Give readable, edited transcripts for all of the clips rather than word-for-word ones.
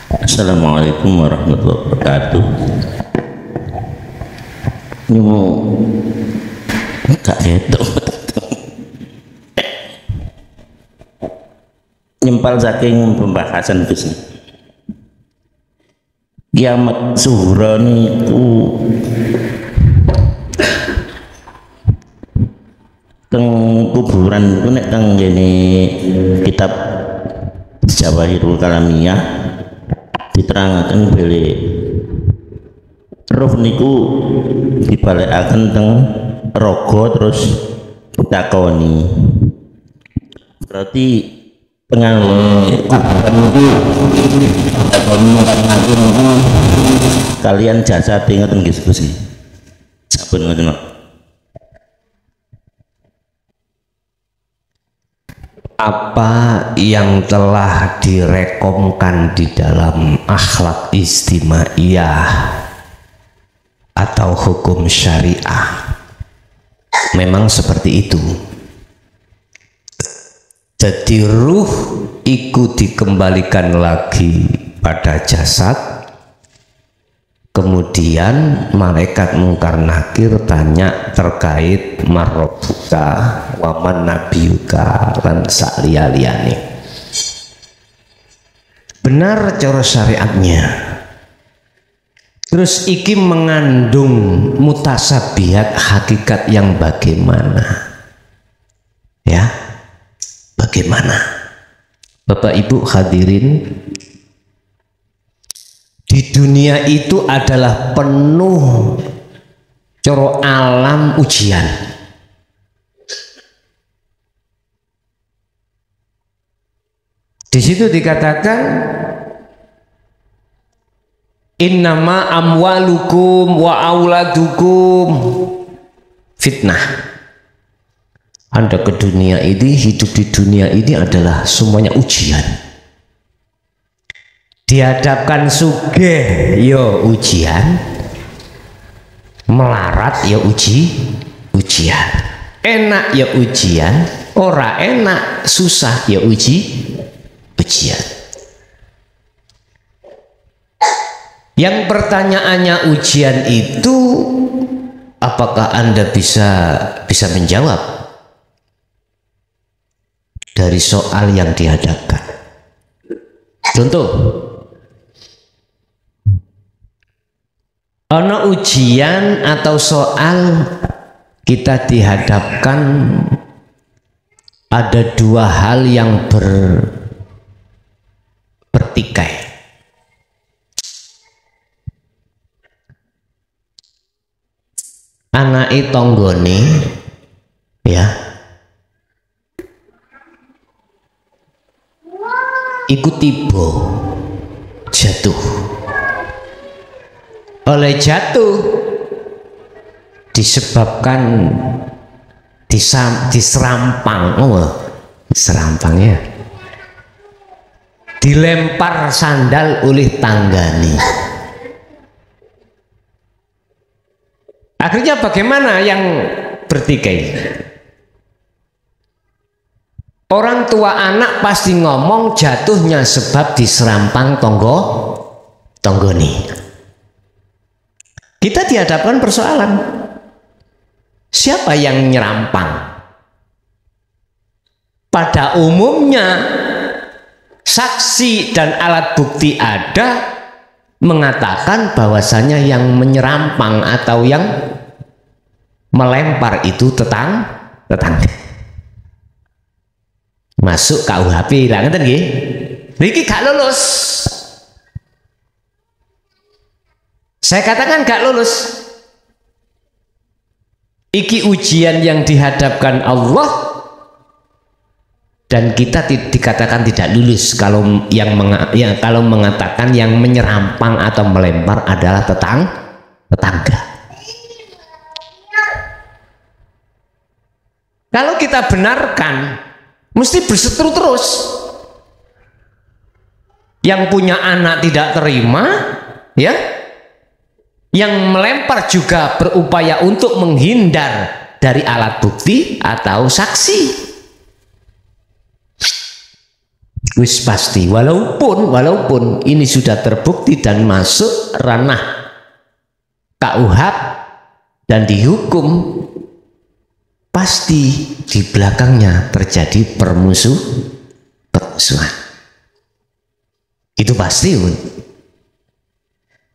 Assalamualaikum warahmatullahi wabarakatuh. Ini mau gak itu nyempal saking pembahasan bisnis kiamat suhra niku teng kuburan itu nek teng ngene kitab Jawahirul Kalamiyah diterangkan beli roh niku dibalekaken teng raga terus ditakoni berarti penganggo kuburan niku takoni ngatur kalian jasa ngoten nggih Gusti sampun ngoten. Apa yang telah direkomkan di dalam akhlak istimaiyah atau hukum syariah memang seperti itu. Jadi ruh ikut dikembalikan lagi pada jasad, kemudian malaikat mungkar nakir tanya terkait marrobuka waman nabiyuka lan sakliyane. Benar cara syariatnya. Terus iki mengandung mutasabihat hakikat yang bagaimana? Ya, bagaimana? Bapak Ibu hadirin, di dunia itu adalah penuh coro alam ujian. Di situ dikatakan innama amwalukum wa auladukum fitnah. Anda ke dunia ini, hidup di dunia ini adalah semuanya ujian. Dihadapkan sugih yo ujian, melarat ya ujian, enak ya ujian, ora enak susah ya ujian. Yang pertanyaannya ujian itu apakah Anda bisa menjawab dari soal yang dihadapkan? Contoh, ono ujian atau soal kita dihadapkan ada dua hal yang bertikai. Anake tonggone ya iku tiba jatuh. Oleh jatuh disebabkan diserampang, diserampang ya, dilempar sandal oleh tanggani. Akhirnya bagaimana yang bertikai? Orang tua anak pasti ngomong jatuhnya sebab diserampang tonggoni. Kita dihadapkan persoalan, siapa yang nyerampang? Pada umumnya saksi dan alat bukti ada mengatakan bahwasanya yang menyerampang atau yang melempar itu tetangga. Masuk KUHP lah, ngeten nggih. Niki gak lulus. Saya katakan gak lulus. Iki ujian yang dihadapkan Allah dan kita dikatakan tidak lulus kalau kalau mengatakan yang menyerampang atau melempar adalah tetangga. Kalau kita benarkan, mesti berseteru terus. Yang punya anak tidak terima, ya. Yang melempar juga berupaya untuk menghindar dari alat bukti atau saksi. Wis pasti, walaupun ini sudah terbukti dan masuk ranah KUHP dan dihukum, pasti di belakangnya terjadi permusuhan. Itu pasti, Bun.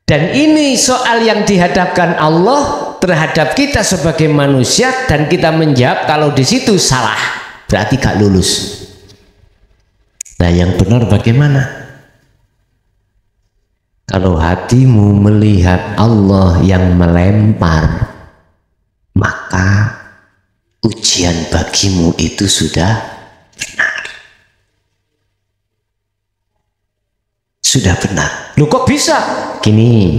Dan ini soal yang dihadapkan Allah terhadap kita sebagai manusia, dan kita menjawab kalau di situ salah, berarti gak lulus. Nah, yang benar bagaimana? Kalau hatimu melihat Allah yang melempar, maka ujian bagimu itu sudah benar. Sudah benar. Lu kok bisa? Gini,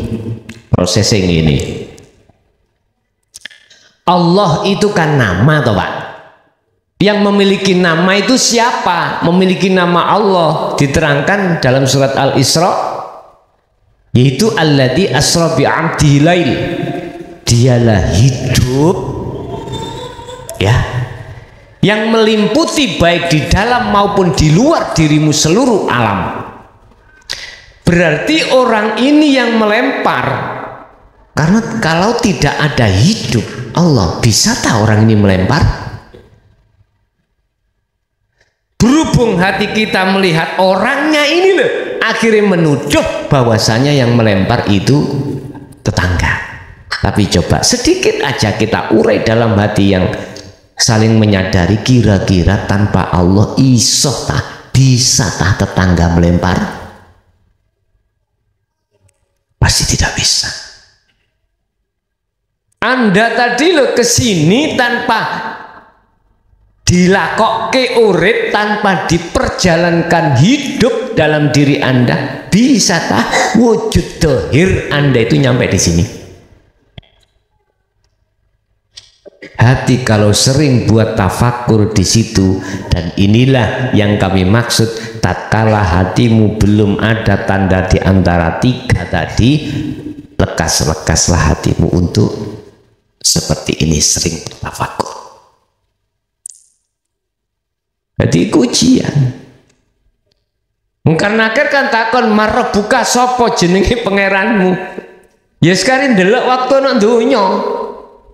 processing ini. Allah itu kan nama toh, Pak. Yang memiliki nama itu siapa? Memiliki nama Allah diterangkan dalam surat Al-Isra, yaitu alladzi asra bi 'abdihi lail. Dialah hidup ya, yang meliputi baik di dalam maupun di luar dirimu seluruh alam. Berarti orang ini yang melempar, karena kalau tidak ada hidup Allah, bisa tak orang ini melempar? Berhubung hati kita melihat orangnya ini loh, akhirnya menuduh bahwasanya yang melempar itu tetangga. Tapi coba sedikit aja kita urai dalam hati yang saling menyadari, kira-kira tanpa Allah isoh tah, bisa tah tetangga melempar? Pasti tidak bisa. Anda tadi lo kesini tanpa dilakokke urip, tanpa diperjalankan hidup dalam diri Anda, bisa tah wujud dohir Anda itu nyampe di sini? Hati kalau sering buat tafakur di situ, dan inilah yang kami maksud, tatkala hatimu belum ada tanda di antara tiga tadi, lekas-lekaslah hatimu untuk seperti ini, sering bertafakur. Jadi ujian. Karena kan takon marah buka sopo jenenge pangeranmu. Ya sekarang ndelok waktu nak dunya.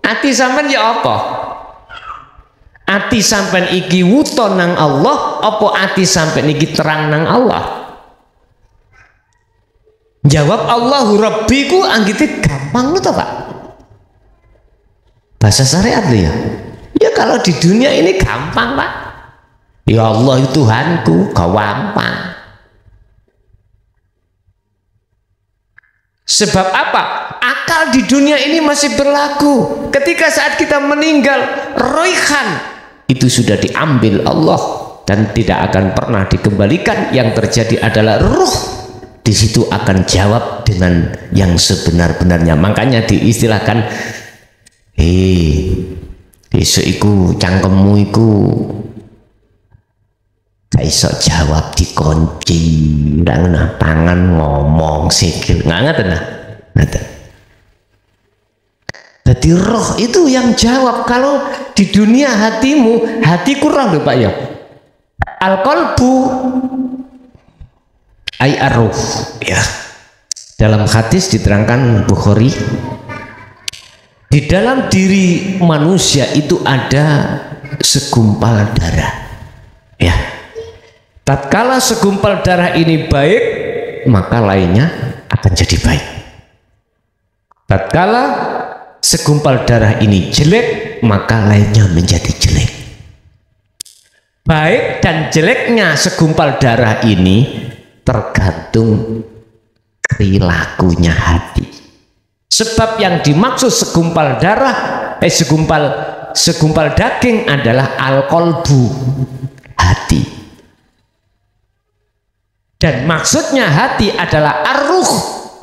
Ati sampean ya apa? Ati sampean iki wuto nang Allah, apa ati sampean iki terang nang Allah? Jawab Allahu Rabbi ku anggite gampang to, Pak. Bahasa syariat lho ya. Ya kalau di dunia ini gampang, Pak. Ya Allah itu Tuhanku, gampang. Sebab apa? Akal di dunia ini masih berlaku. Ketika saat kita meninggal, roihan itu sudah diambil Allah dan tidak akan pernah dikembalikan. Yang terjadi adalah ruh. Di situ akan jawab dengan yang sebenar-benarnya. Makanya diistilahkan, besok iku cangkemmu iku gak iso jawab, dikunci, nggak tangan ngomong sikil, nggak ngerti nah. Jadi roh itu yang jawab. Kalau di dunia hatimu, hatiku roh lho Pak ya. Al qalbu ay arruh ya. Dalam hadis diterangkan Bukhari, di dalam diri manusia itu ada segumpal darah ya. Tatkala segumpal darah ini baik, maka lainnya akan jadi baik. Tatkala segumpal darah ini jelek, maka lainnya menjadi jelek. Baik dan jeleknya segumpal darah ini tergantung perilakunya hati. Sebab yang dimaksud segumpal darah, segumpal daging adalah al-qalbu, hati. Dan maksudnya hati adalah arruh,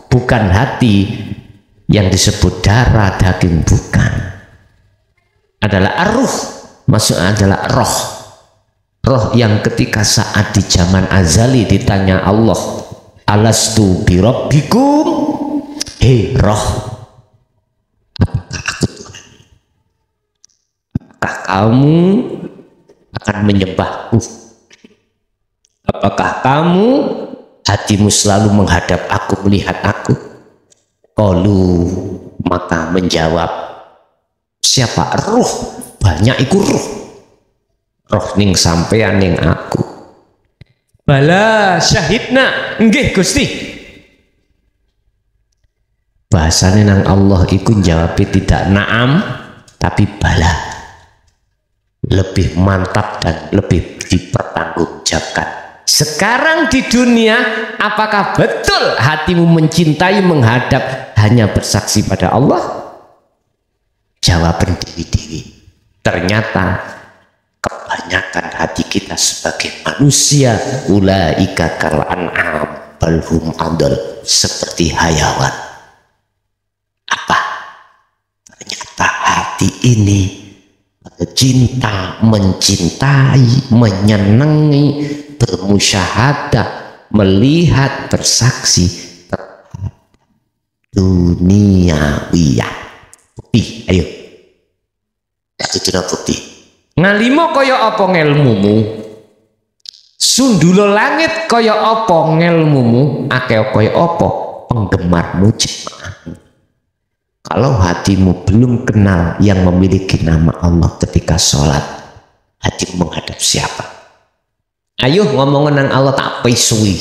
bukan hati yang disebut darah daging, bukan. Adalah arruh, maksudnya adalah roh. Roh yang ketika saat di zaman azali ditanya Allah, alastu bi rabbikum, hei roh, apakah aku Tuhan? Apakah kamu akan menyembahku? Apakah kamu hatimu selalu menghadap aku, melihat aku? Qalu, maka menjawab siapa? Ruh, banyak iku ruh. Roh ning sampean ning aku. Bala syahidna, nggih Gusti. Bahasane nang Allah iku jawab tidak naam tapi bala. Lebih mantap dan lebih dipertanggungjawabkan. Sekarang di dunia, apakah betul hatimu mencintai, menghadap, hanya bersaksi pada Allah? Jawaban dewi-dewi. Ternyata kebanyakan hati kita sebagai manusia, ulaika kal an'am bal hum adall, seperti hayawan. Apa? Ternyata hati ini cinta, mencintai, menyenangi, bermusyahadah, melihat, bersaksi terhadap duniawiyah. Bukti, ayo. Itu bukti. Ngalimo kaya apa ngelmumu? Sundulo langit kaya apa ngelmumu? Akeh kaya apa penggemarmu jemaahmu? Kalau hatimu belum kenal yang memiliki nama Allah ketika sholat, hatimu menghadap siapa? Ayo ngomongin nang Allah tak pisui.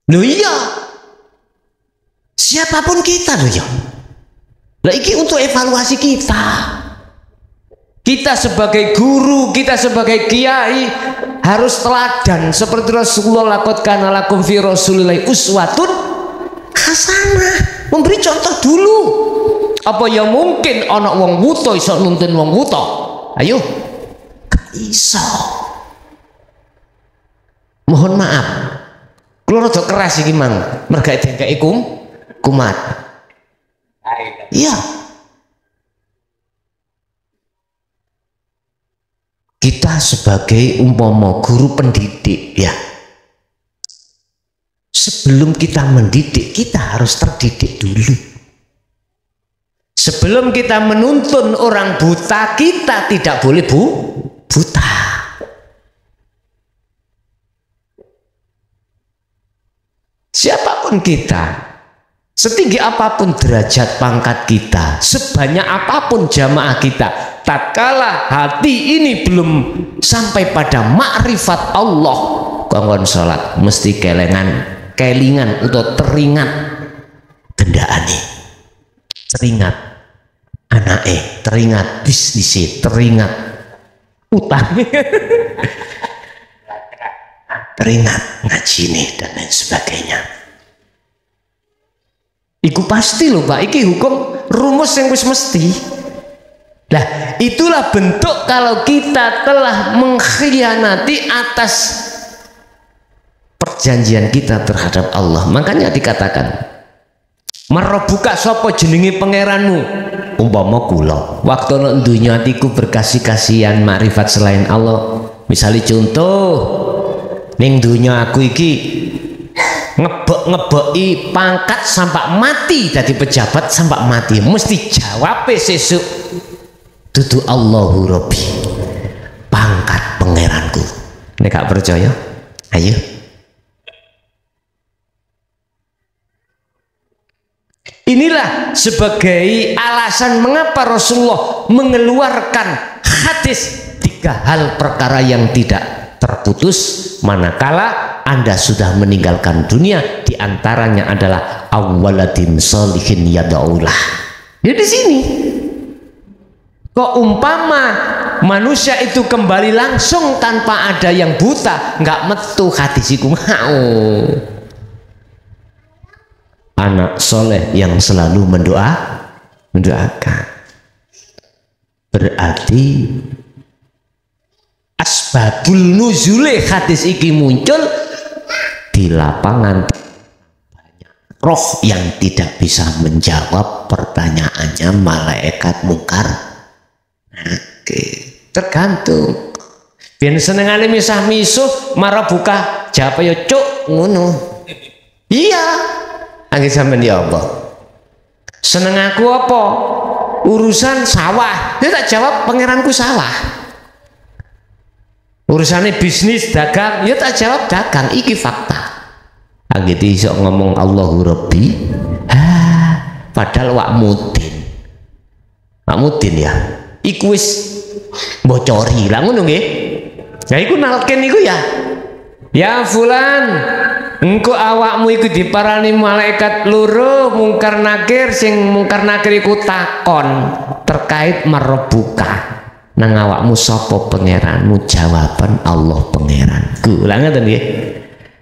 Loh iya, siapapun kita loh ya. Lah iki untuk evaluasi kita. Kita sebagai guru, kita sebagai kiai harus teladan seperti Rasulullah, laqad kana lakum fi rasulillahi uswatun hasanah. Memberi contoh dulu. Apa yang mungkin anak wong wuto iso nuntun wong wuto? Ayo, gak iso. Mohon maaf, kula rada keras iki mang, merga dengkeki kumat. Iya. Kita sebagai umpama guru pendidik ya. Sebelum kita mendidik, kita harus terdidik dulu. Sebelum kita menuntun orang buta, kita tidak boleh buta. Siapapun kita, setinggi apapun derajat pangkat kita, sebanyak apapun jamaah kita, tatkala hati ini belum sampai pada makrifat Allah, kongkon sholat mesti kelingan atau teringat dendaane, teringat anake, teringat bisnisnya, teringat utang, teringat ngaji nih dan lain sebagainya. Iku pasti loh Pak, iki hukum rumus yang wis mesti. Nah itulah bentuk kalau kita telah mengkhianati atas perjanjian kita terhadap Allah. Makanya dikatakan marobuka sopo jenengi pangeranmu, umpama kula waktu nek dunya atiku berkasih-kasihan makrifat selain Allah. Misalnya contoh ning dunya aku iki ngebeki pangkat sampai mati, jadi pejabat sampai mati, mesti jawab sesuk dudu Allahu Rabbi, pangkat pangeranku. Nek gak percaya ayo. Inilah sebagai alasan mengapa Rasulullah mengeluarkan hadis 3 hal perkara yang tidak terputus manakala Anda sudah meninggalkan dunia. Diantaranya adalah awwaladin sholihin yad'ulah. Ya di sini. Kok umpama manusia itu kembali langsung tanpa ada yang buta, nggak metu hadisiku mau. Anak soleh yang selalu mendoakan. Berarti asbabul nuzule hadis iki muncul di lapangan banyak roh yang tidak bisa menjawab pertanyaannya malaikat mungkar. Oke, tergantung. Biar senengane misah misuh marah buka jawab ya cuk ngono. Iya. Angin sampean ya Allah. Seneng aku apa? Urusan sawah. Dia tak jawab pangeranku sawah. Urusannya bisnis, dagang, ya tak jawab dagang, iki fakta. Gitu iso ngomong Allahu Rabbi, padahal Wak Mudin ya, iku wis bocori lah ngono nggih. Nah iku nalken iku ya fulan, engko awakmu iku diparani malaikat loro mungkar nakir, sing mungkar nakir iku takon terkait merebuka. Nang awakmu sapa pangeranmu? Jawaban Allah pangeranku. Lah ngoten nggih.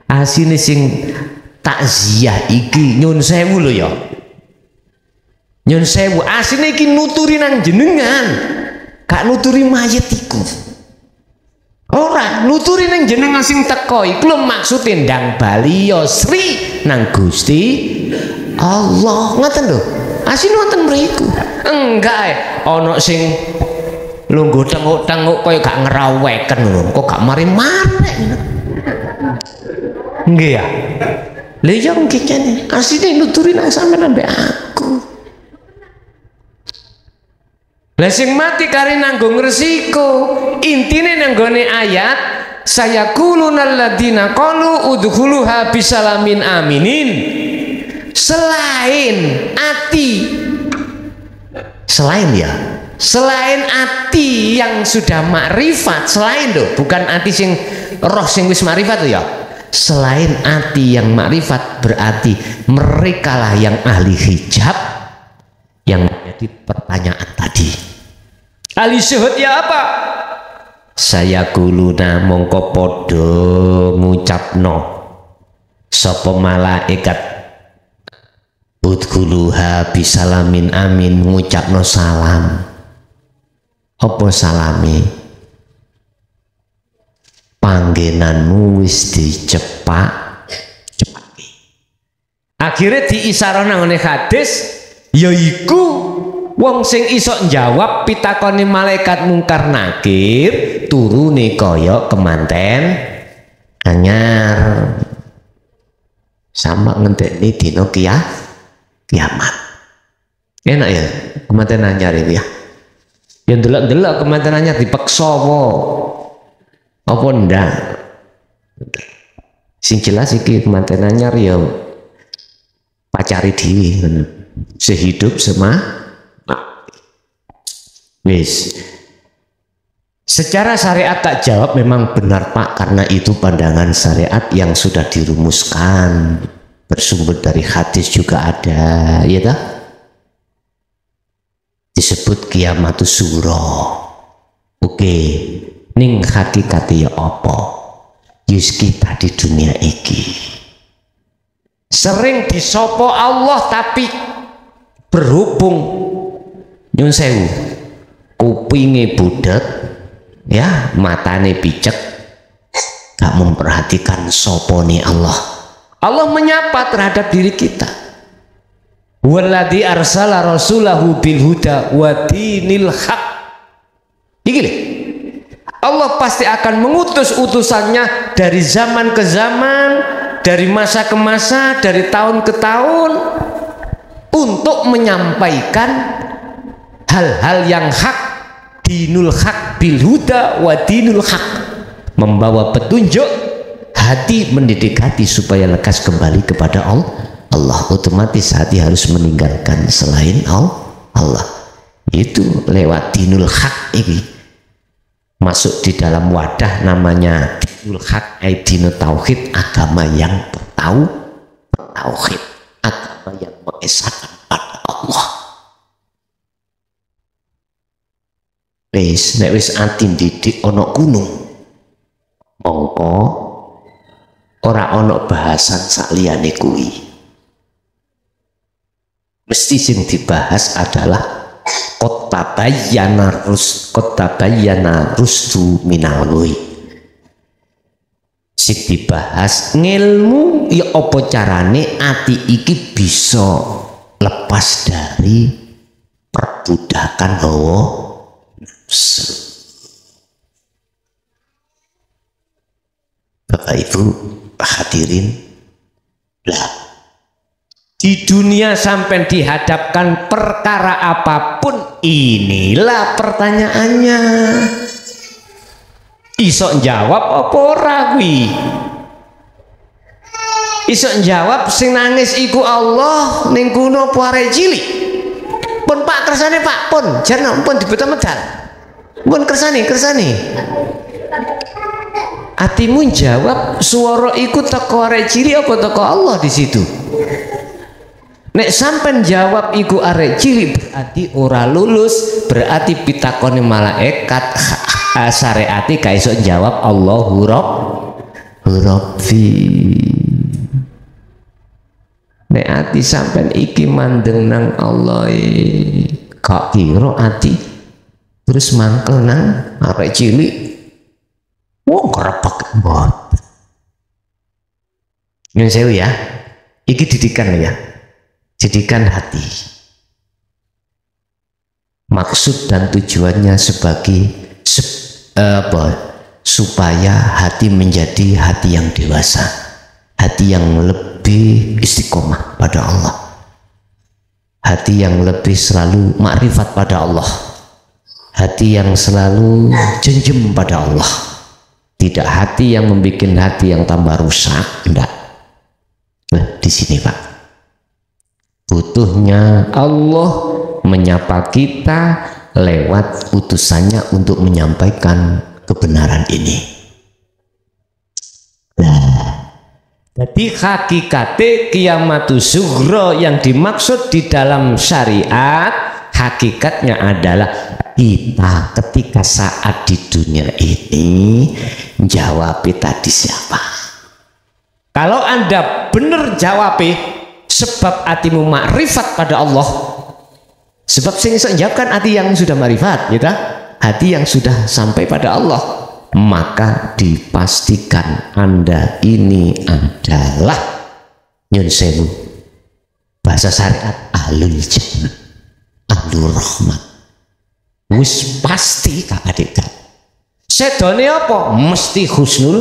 Asine sing takziah iki nyun sewu lho ya. Nyun sewu asine iki nuturi nang jenengan. Gak nuturi mayit iku. Ora, nuturi nang jenengan sing teko iku lho maksude ndang bali ya Sri nang Gusti Allah. Ngoten lho. Asine wonten mriku. Enggak ana sing lungguh tenguk-tenguk kaya gak ngeraweken lho, kok gak mari-mari. Nggih ya. Lha iya nggih kene, asline nuturi nang sampean ambek aku. Lah sing mati kari nanggung resiko. Intine nang gone ayat sayaqulunal ladzina qalu udkhuluha bisalamin aminin. Selain ati yang sudah makrifat, selain loh, bukan ati sing roh sing wis makrifat ya. Selain ati yang makrifat berarti merekalah yang ahli hijab yang menjadi pertanyaan tadi. Ahli syuhud ya apa? Saya kuluna mongko podo ngucapno sapa malaikat udkhuluha bisalamin amin, ngucapno salam. Apa salami? Panggenanmu wis dicepak. Akhirnya diisarana ngene hadis yaiku wong sing iso njawab pitakone malaikat mungkar nakir turune kaya kemanten anyar. Sama ngenteni dina kiamat. Enak ya kemanten anyar itu ya. Yang delok-delok kemanten anyar dipeksa apa ndak. Sing jelas iki kemanten anyar ya pacari dhewe sehidup wis. Secara syariat tak jawab memang benar Pak, karena itu pandangan syariat yang sudah dirumuskan, bersumber dari hadis juga ada, ya tak? Disebut kiamatus suro. Oke, ning hakikate ya apa? Yus kita di dunia iki sering disopo Allah, tapi berhubung nyun sewu kupinge budek ya, matane picek, gak memperhatikan sopone Allah. Allah menyapa terhadap diri kita. Walladzi arsala rasulahu bil huda wa dinil haq. Iki lho. Allah pasti akan mengutus utusannya dari zaman ke zaman, dari masa ke masa, dari tahun ke tahun untuk menyampaikan hal-hal yang hak, dinul haq bil huda wa dinul haq, membawa petunjuk, hati mendidik hati supaya lekas kembali kepada Allah. Otomatis hati harus meninggalkan selain Allah. Itu lewat dinul haq ini masuk di dalam wadah namanya dinul haq, dinul tauhid, agama yang bertauhid, agama yang mengesahkan pada Allah. Nek wis ati didik ana gunung, mongko ora ana bahasan saliyane kuwi. Mesti sing dibahas adalah kota bayana rusdu minalwi. Sing dibahas ngilmu ya apa carane ati iki bisa lepas dari perbudakan hawa nafsu. Bapak Ibu hadirin, lah di dunia sampai dihadapkan perkara apapun, inilah pertanyaannya. Iso jawab apa ora kuwi? Iso jawab sing nangis iku Allah ning kuno apa arek cilik? Pun Pak kersane Pak, pun jan pun dibeto medal. Pun kersane. Atimu jawab suara iku teko arek cilik apa teko Allah di situ? Nek sampean jawab iku arek cilik berarti ora lulus, berarti pitakone malaikat syariati gak iso jawab Allahu Rabbi. Nek ati sampean iki mandeng nang Allah gak kira ati terus mangkel nang arek cilik wong kerepek mbot. Nyun sewu ya, iki didikan ya, didikan hati. Maksud dan tujuannya sebagai supaya hati menjadi hati yang dewasa, hati yang lebih istiqomah pada Allah, hati yang lebih selalu makrifat pada Allah, hati yang selalu jenjem pada Allah. Tidak hati yang membuat hati yang tambah rusak, enggak. Di sini Pak, butuhnya Allah menyapa kita lewat utusannya untuk menyampaikan kebenaran ini. Nah, jadi hakikate kiamatu sughra yang dimaksud di dalam syariat hakikatnya adalah kita ketika saat di dunia ini jawab tadi siapa. Kalau Anda benar jawab sebab hatimu makrifat pada Allah, sebab sing iso jawab kan hati yang sudah makrifat, gitu, hati yang sudah sampai pada Allah, maka dipastikan Anda ini adalah nyun sewu bahasa syariat ahlul jannah, ahlur rahmat. Wis pasti kakak-kakak. Sedone apa? Mesti husnul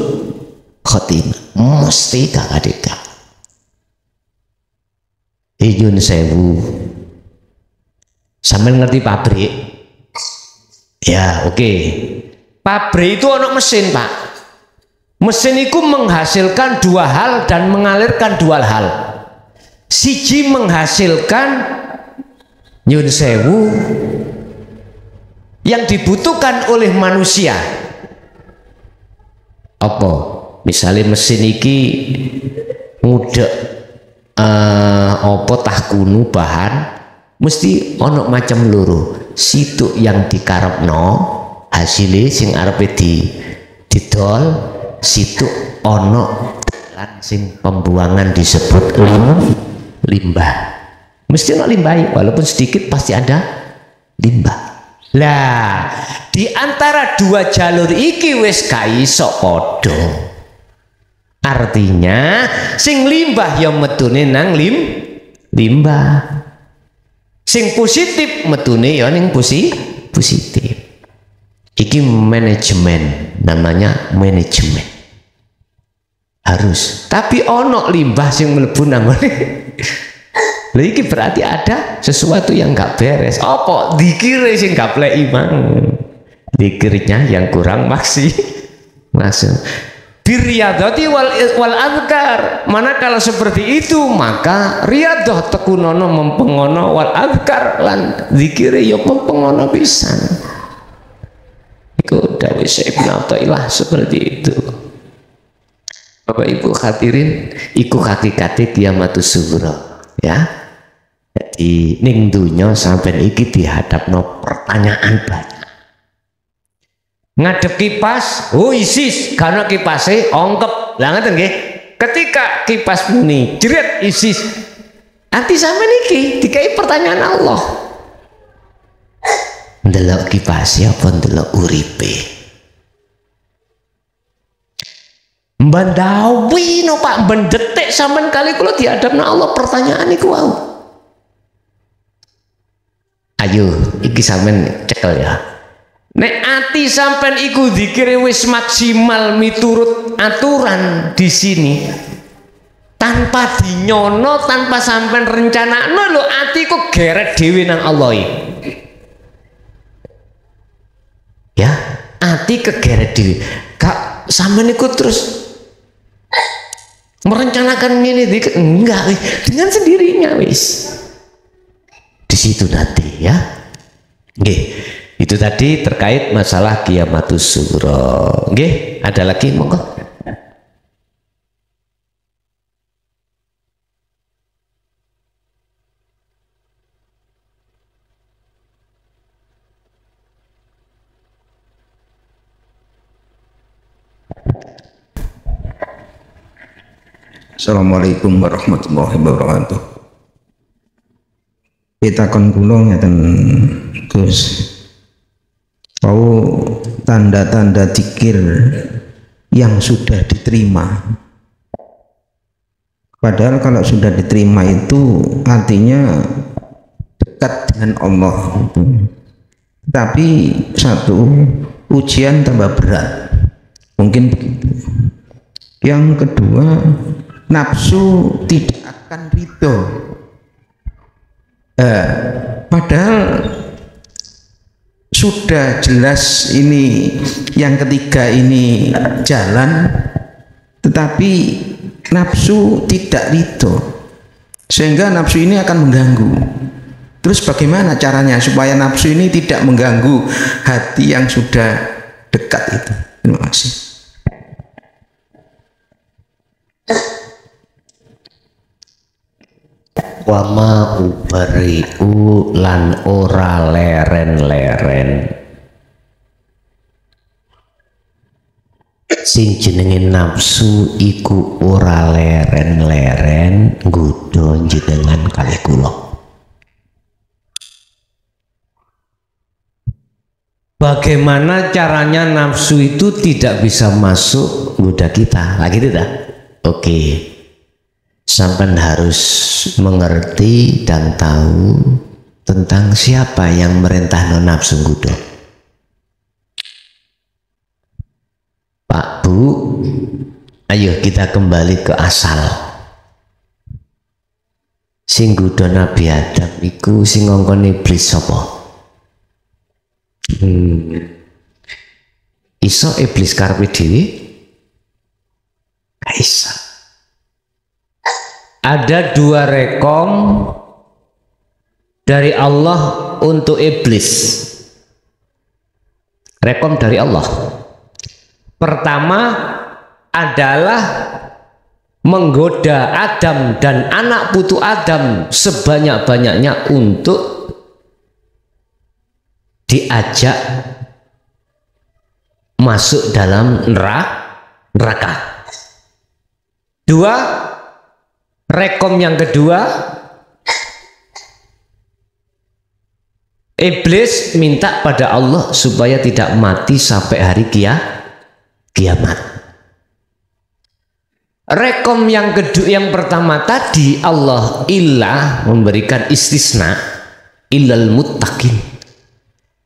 khotimah, mesti kakak-kakak. Nyun sewu, sampean ngerti pabrik? Ya, oke. Pabrik itu ono mesin, Pak. Mesin itu menghasilkan dua hal dan mengalirkan dua hal. Siji menghasilkan nyun sewu yang dibutuhkan oleh manusia. Apa? Misalnya mesin iki ngudek apa tah kunu bahan mesti ono macam loro. Situ yang dikarepno hasilnya sing arepe didol, situ ono lan sing pembuangan disebut limbah. Mesti ono limbah, walaupun sedikit pasti ada limbah. Lah, di antara dua jalur iki wis gak iso padha. Artinya sing limbah ya metune nang limbah. Sing positif metune ya ning positif. Iki manajemen, namanya manajemen. Harus. Tapi ono limbah sing mlebu nang ngene. Lha iki berarti ada sesuatu yang nggak beres. Apa? Dikire sing nggak pleki mang. Dikirnya yang kurang masuk. Biriyadati wal adhkar. Mana kalau seperti itu maka riyadah tekunono mempengono wal adhkar lan dikire ya mempengono pisan. Iku dawuh Syekh Ibnu Athaillah seperti itu. Bapak Ibu hadirin, iku hakikate kiamatus sughra, ya. Jadi ning dunya sampean iki dihadapno pertanyaan banyak. Ngadep kipas, oh isis, karena kipasnya ongkep. Lah ngeten nggih. Ketika kipas muni jeret isis, arti sampean iki dikai pertanyaan Allah. Ndelok kipasnya apa ndelok uripe? Mbandawi no Pak, mendetik sampean kali kula dihadapna Allah pertanyaan iku wau. Ayo, iki sampean cekel ya. Nek ati sampean iku dikire wis maksimal miturut aturan di sini, tanpa dinyono, tanpa sampean rencanakno lho, ati kok geret dhewe nang Allah iki. Ya, ati kegeret dhewe. Kak, sampean ikut terus merencanakan ini enggak, dengan sendirinya wis. Di situ nanti ya. Nggih. Itu tadi terkait masalah Qiyamatus Sughra. Nggih, ada lagi monggo. Assalamualaikum warahmatullahi wabarakatuh. Pitakon kula ngeten Gus. Tahu tanda-tanda zikir yang sudah diterima. Padahal kalau sudah diterima itu artinya dekat dengan Allah. Tapi satu, ujian tambah berat. Mungkin begitu. Yang kedua, nafsu tidak akan ridho. Padahal sudah jelas ini yang ketiga ini jalan, tetapi nafsu tidak ridho, sehingga nafsu ini akan mengganggu. Terus bagaimana caranya supaya nafsu ini tidak mengganggu hati yang sudah dekat itu? Terima kasih. Wama ubari'u lan ora leren-leren sing jenenge nafsu iku ora leren-leren nggodha jenengan kalih kula. Bagaimana caranya nafsu itu tidak bisa masuk nggoda kita? Nah gitu dah. Oke. Sampai harus mengerti dan tahu tentang siapa yang merintah nafsu nggoda. Pak Bu, ayo kita kembali ke asal. Sing nggoda Nabi Adam iku sing ngongkon iblis sapa? Iso iblis karepe dhewe? Gak iso. Ada dua rekom dari Allah untuk iblis. Rekom dari Allah. Pertama adalah menggoda Adam dan anak putu Adam sebanyak-banyaknya untuk diajak masuk dalam neraka. Dua, rekom yang kedua, iblis minta pada Allah supaya tidak mati sampai hari kiamat. Rekom yang kedua, yang pertama tadi Allah ilah memberikan istisna illal muttaqin,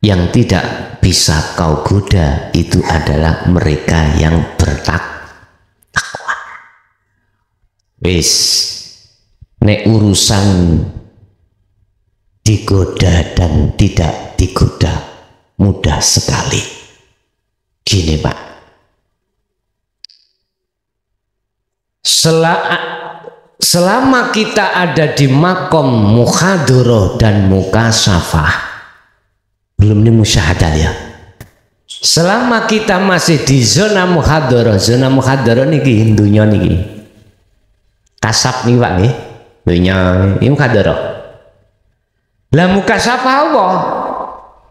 yang tidak bisa kau goda itu adalah mereka yang bertakwa. Wis, nek urusan digoda dan tidak digoda mudah sekali. Gini Pak, selama kita ada di makom muhadharah dan mukasyafah, belum ini musyahadah ya. Selama kita masih di zona muhadharah niki dunya niki. Kasab nih Pak nih, dunia ini muhadharah. Lah mukasyafah apa?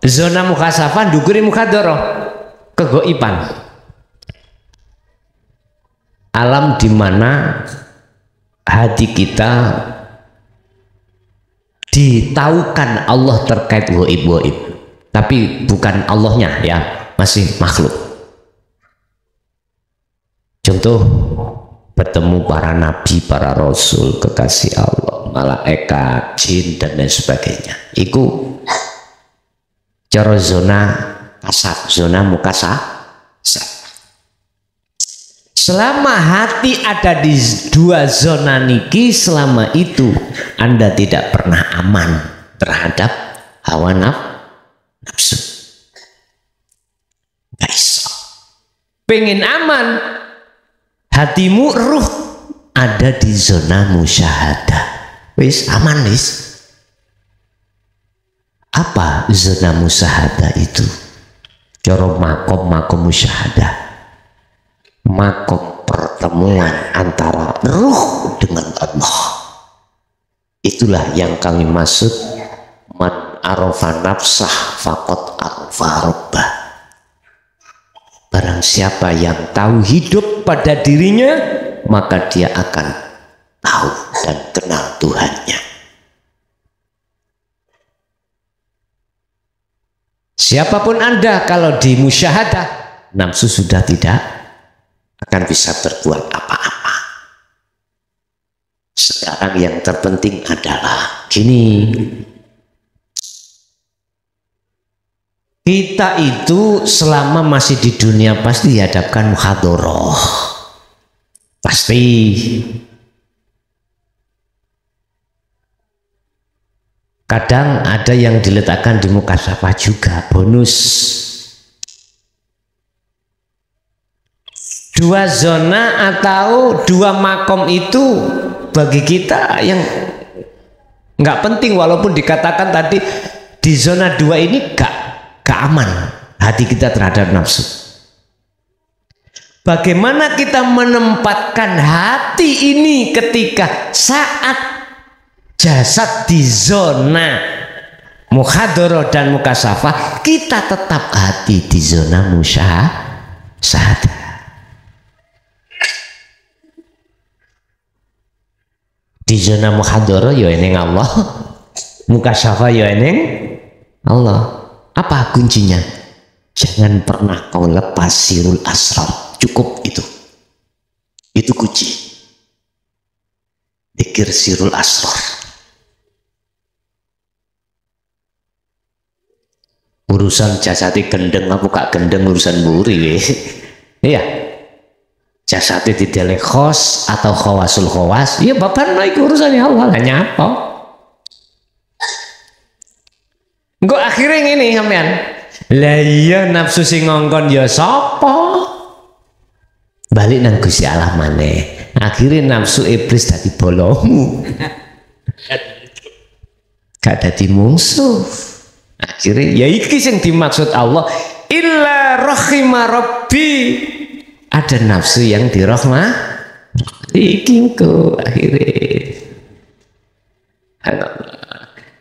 Zona mukasyafah ndukuri muhadharah, kegoiban. Alam di mana hati kita ditaukan Allah terkait goib, tapi bukan Allahnya ya, masih makhluk. Contoh, bertemu para nabi, para rasul, kekasih Allah, malaikat, jin dan lain sebagainya. Iku cara zona kasab, zona mukasyafah. Selama hati ada di dua zona niki, selama itu Anda tidak pernah aman terhadap hawa nafsu. Gak iso. pengen aman, hatimu ruh ada di zona musyahadah. Wis aman wis. Apa zona musyahadah itu? Cara makom musyahadah, makom pertemuan antara ruh dengan Allah. Itulah yang kami maksud man arafa nafsah faqad arafa rabbah. Barang siapa yang tahu hidup pada dirinya, maka dia akan tahu dan kenal Tuhannya. Siapapun Anda, kalau di musyahadah, nafsu sudah tidak akan bisa berbuat apa-apa. Sekarang yang terpenting adalah gini, kita itu selama masih di dunia pasti dihadapkan muhadharah. Pasti. Kadang ada yang diletakkan di mukasafah juga, bonus. Dua zona atau dua makom itu bagi kita yang nggak penting, walaupun dikatakan tadi di zona dua ini gak aman hati kita terhadap nafsu. Bagaimana kita menempatkan hati ini ketika saat jasad di zona muhadharah dan mukasafah, kita tetap hati di zona musyahadah. Di zona muhadharah ya eneng Allah, mukasafah ya eneng Allah. Apa kuncinya? Jangan pernah kau lepas sirul asrar. Cukup itu kunci. Dzikir sirul asrar. Urusan jasati gendeng apa gak gendeng urusan buri. Iya. Jasati didelek khos atau khawasul khawas, ya bapak naik urusan Allah, hanya apa? Engko akhirnya ngene sampean. Lah iya nafsu sing ngongkon ya sapa? Balik nang Gusti Allah maneh. Akhirnya nafsu iblis dadi bolomu. Gak dadi mungsuh. Akhirnya ya iki sing dimaksud Allah, illa rahima rabbi. Ada nafsu yang dirahmah iki kok akhirnya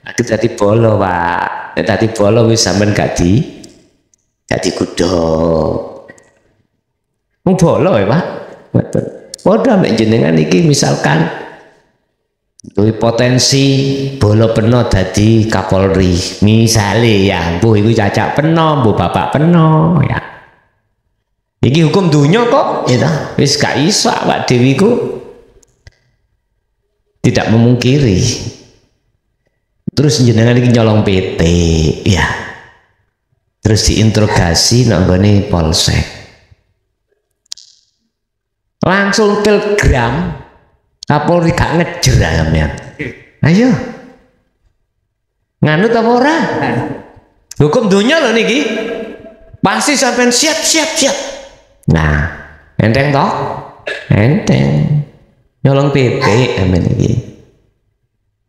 aku tadi bolo Pak, tadi bolo wis sampean gak digudok. Wong bolo ya Pak. Betul. Padha mek jenengan iki misalkan duwe potensi bolo peno dadi Kapolri. Misale ya, mbuh iku cacak peno, mbuh bapak peno ya. Iki hukum dunia kok, ya wis gak iso awak dhewe iku tidak memungkiri. Terus jenengan iki nyolong PT, ya. Terus diinterogasi nang nggone polsek. Langsung telegram, Kapolri gak ngejer sampean. Ayo. Nganut apa ora? Hukum dunia lho niki. Pasti sampean siap. Nah, enteng toh? Enteng. Nyolong PT amen iki.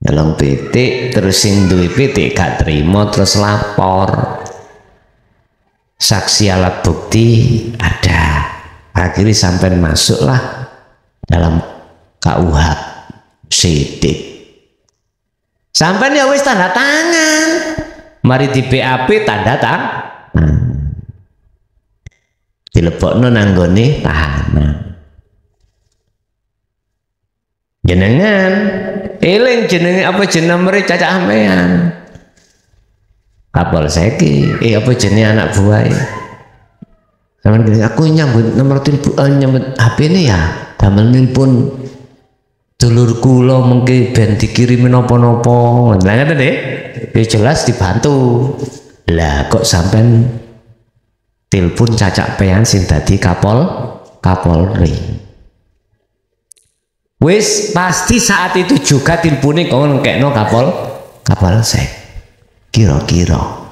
Nyolong PT terus sing duwe PT gak terima terus lapor. Saksi alat bukti ada. Akhirnya sampai masuklah dalam KUH sidik. Sampai ya wis tanda tangan. Mari di BAP tanda tangan. Dilebokno nang nggone tahanan. Jenengan eling jenenge apa jeneng mrene cacak sampean. Kapolsek apa jenenge anak buah. Sampeyan gini, aku nyambut nomor telepon nyambut HP ini ya. Damel pun dulur kula mengke ben dikirimi napa-napa. Lah ngoten nggih. Ya jelas dibantu. Lah kok sampean telepon cacak pean sing dadi Kapolri. Wis pasti saat itu juga telepone kon ngekno Kapolsek. Kira-kira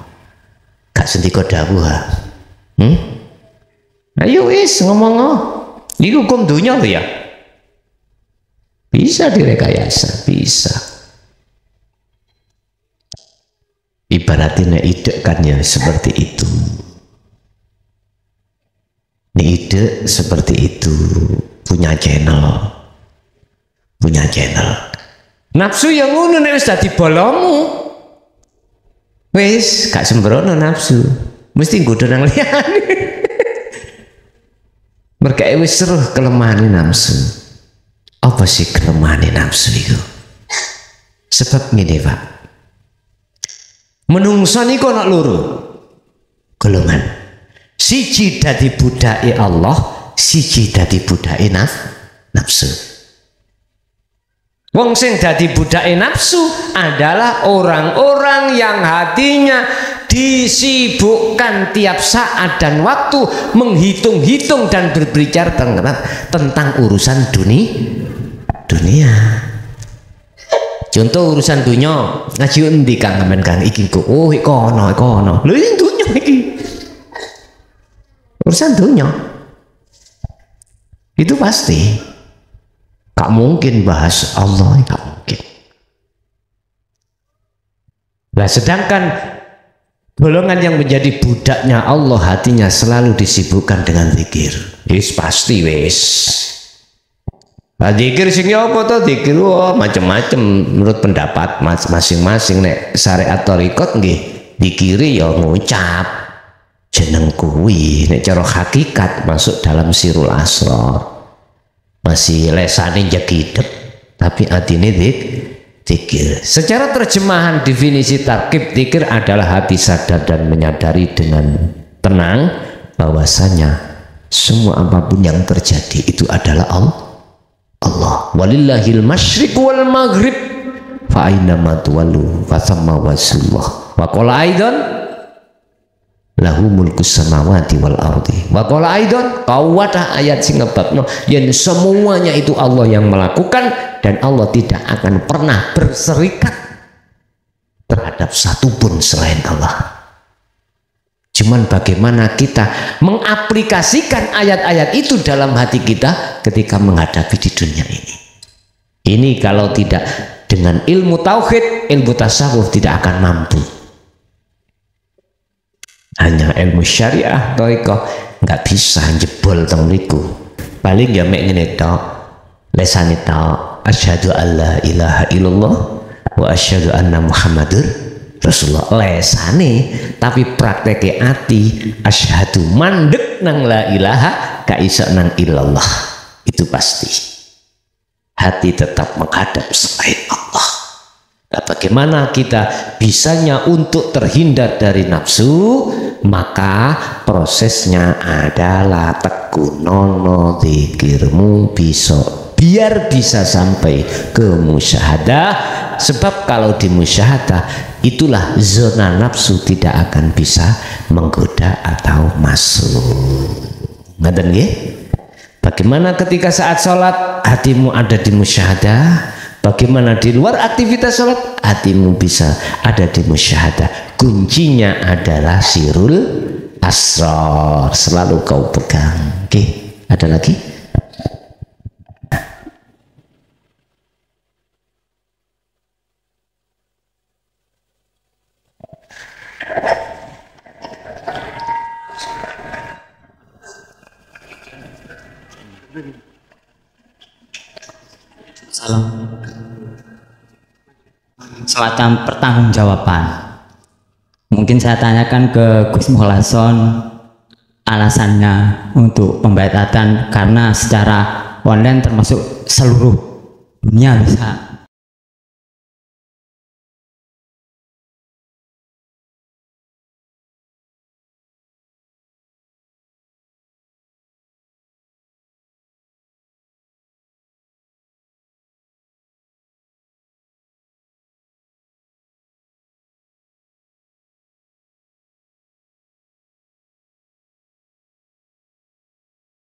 gak sendika dawuh ha. Ayo wis ngomong. Ini hukum dunia loh ya. Bisa direkayasa, bisa. Ibaratnya ide kan ya seperti itu. Ini ide seperti itu, punya channel. Nafsu yang ngono nek wis dadi bolomu. Wis gak sembrono nafsu. Mesti nggodho nang liyane. Mereka wis seruh kelemahan nafsu. Apa sih kelemahan nafsu itu? Sebab ngene, Pak. Menungso niku ana loro golongan. Siji dadi budake Allah, siji dadi budake nafsu. Wong sing dadi budake nafsu adalah orang-orang yang hatinya disibukkan tiap saat dan waktu menghitung-hitung dan berbicara tentang urusan dunia. Contoh urusan dunia, ngaji endi Kang sampean Kang iki kok oh kono. Lho ini dunia iki. Urusan dunia. Itu pasti. Gak mungkin bahas Allah, gak mungkin. Nah, sedangkan golongan yang menjadi budaknya Allah hatinya selalu disibukkan dengan zikir. Wis pasti wis. Nah, zikir sing apa to? Zikir macam-macam menurut pendapat masing-masing nek syariat thariqat nggih dikiri ya ngucap jeneng kuwi, nek cara hakikat masuk dalam sirul asrar. Masih lesane jagidep tapi atine zikir. Secara terjemahan definisi tarkib zikir adalah hati sadar dan menyadari dengan tenang bahwasanya semua apapun yang terjadi itu adalah Allah. Walillahil masyriq wal maghrib fa aina ma tuwallu fa thamma wajhullah. Wa qala aidan lahu mulkus samawati wal ardi. Wa qala aidan kawata ayat sing ngebabno yen semuanya itu Allah yang melakukan dan Allah tidak akan pernah berserikat terhadap satupun selain Allah. Cuman bagaimana kita mengaplikasikan ayat-ayat itu dalam hati kita ketika menghadapi di dunia ini. Ini kalau tidak dengan ilmu tauhid, ilmu tasawuf tidak akan mampu. Hanya ilmu syariah, thariqah nggak bisa jebol teng niku. Paling ya mek ngene tok. Lesane tok asyhadu alla ilaha illallah wa asyhadu anna muhammadur Rasulullah lesane, tapi prakteke ati asyhadu mandek nang la ilaha ka isa nang illallah. Itu pasti hati tetap menghadap selain Allah. Nah, bagaimana kita bisanya untuk terhindar dari nafsu? Maka prosesnya adalah tekunono zikirmu biar bisa sampai ke musyahadah. Sebab kalau di musyahadah itulah zona nafsu tidak akan bisa menggoda atau masuk. Ngaten nggih? Bagaimana ketika saat sholat hatimu ada di musyahadah? Bagaimana di luar aktivitas sholat hatimu bisa ada di musyahadah? Kuncinya adalah sirul asrar, selalu kau pegang. Oke, ada lagi? Salam. Selatan pertanggungjawaban. Mungkin saya tanyakan ke Gus Muhlason alasannya untuk pembatasan karena secara online termasuk seluruh dunia bisa.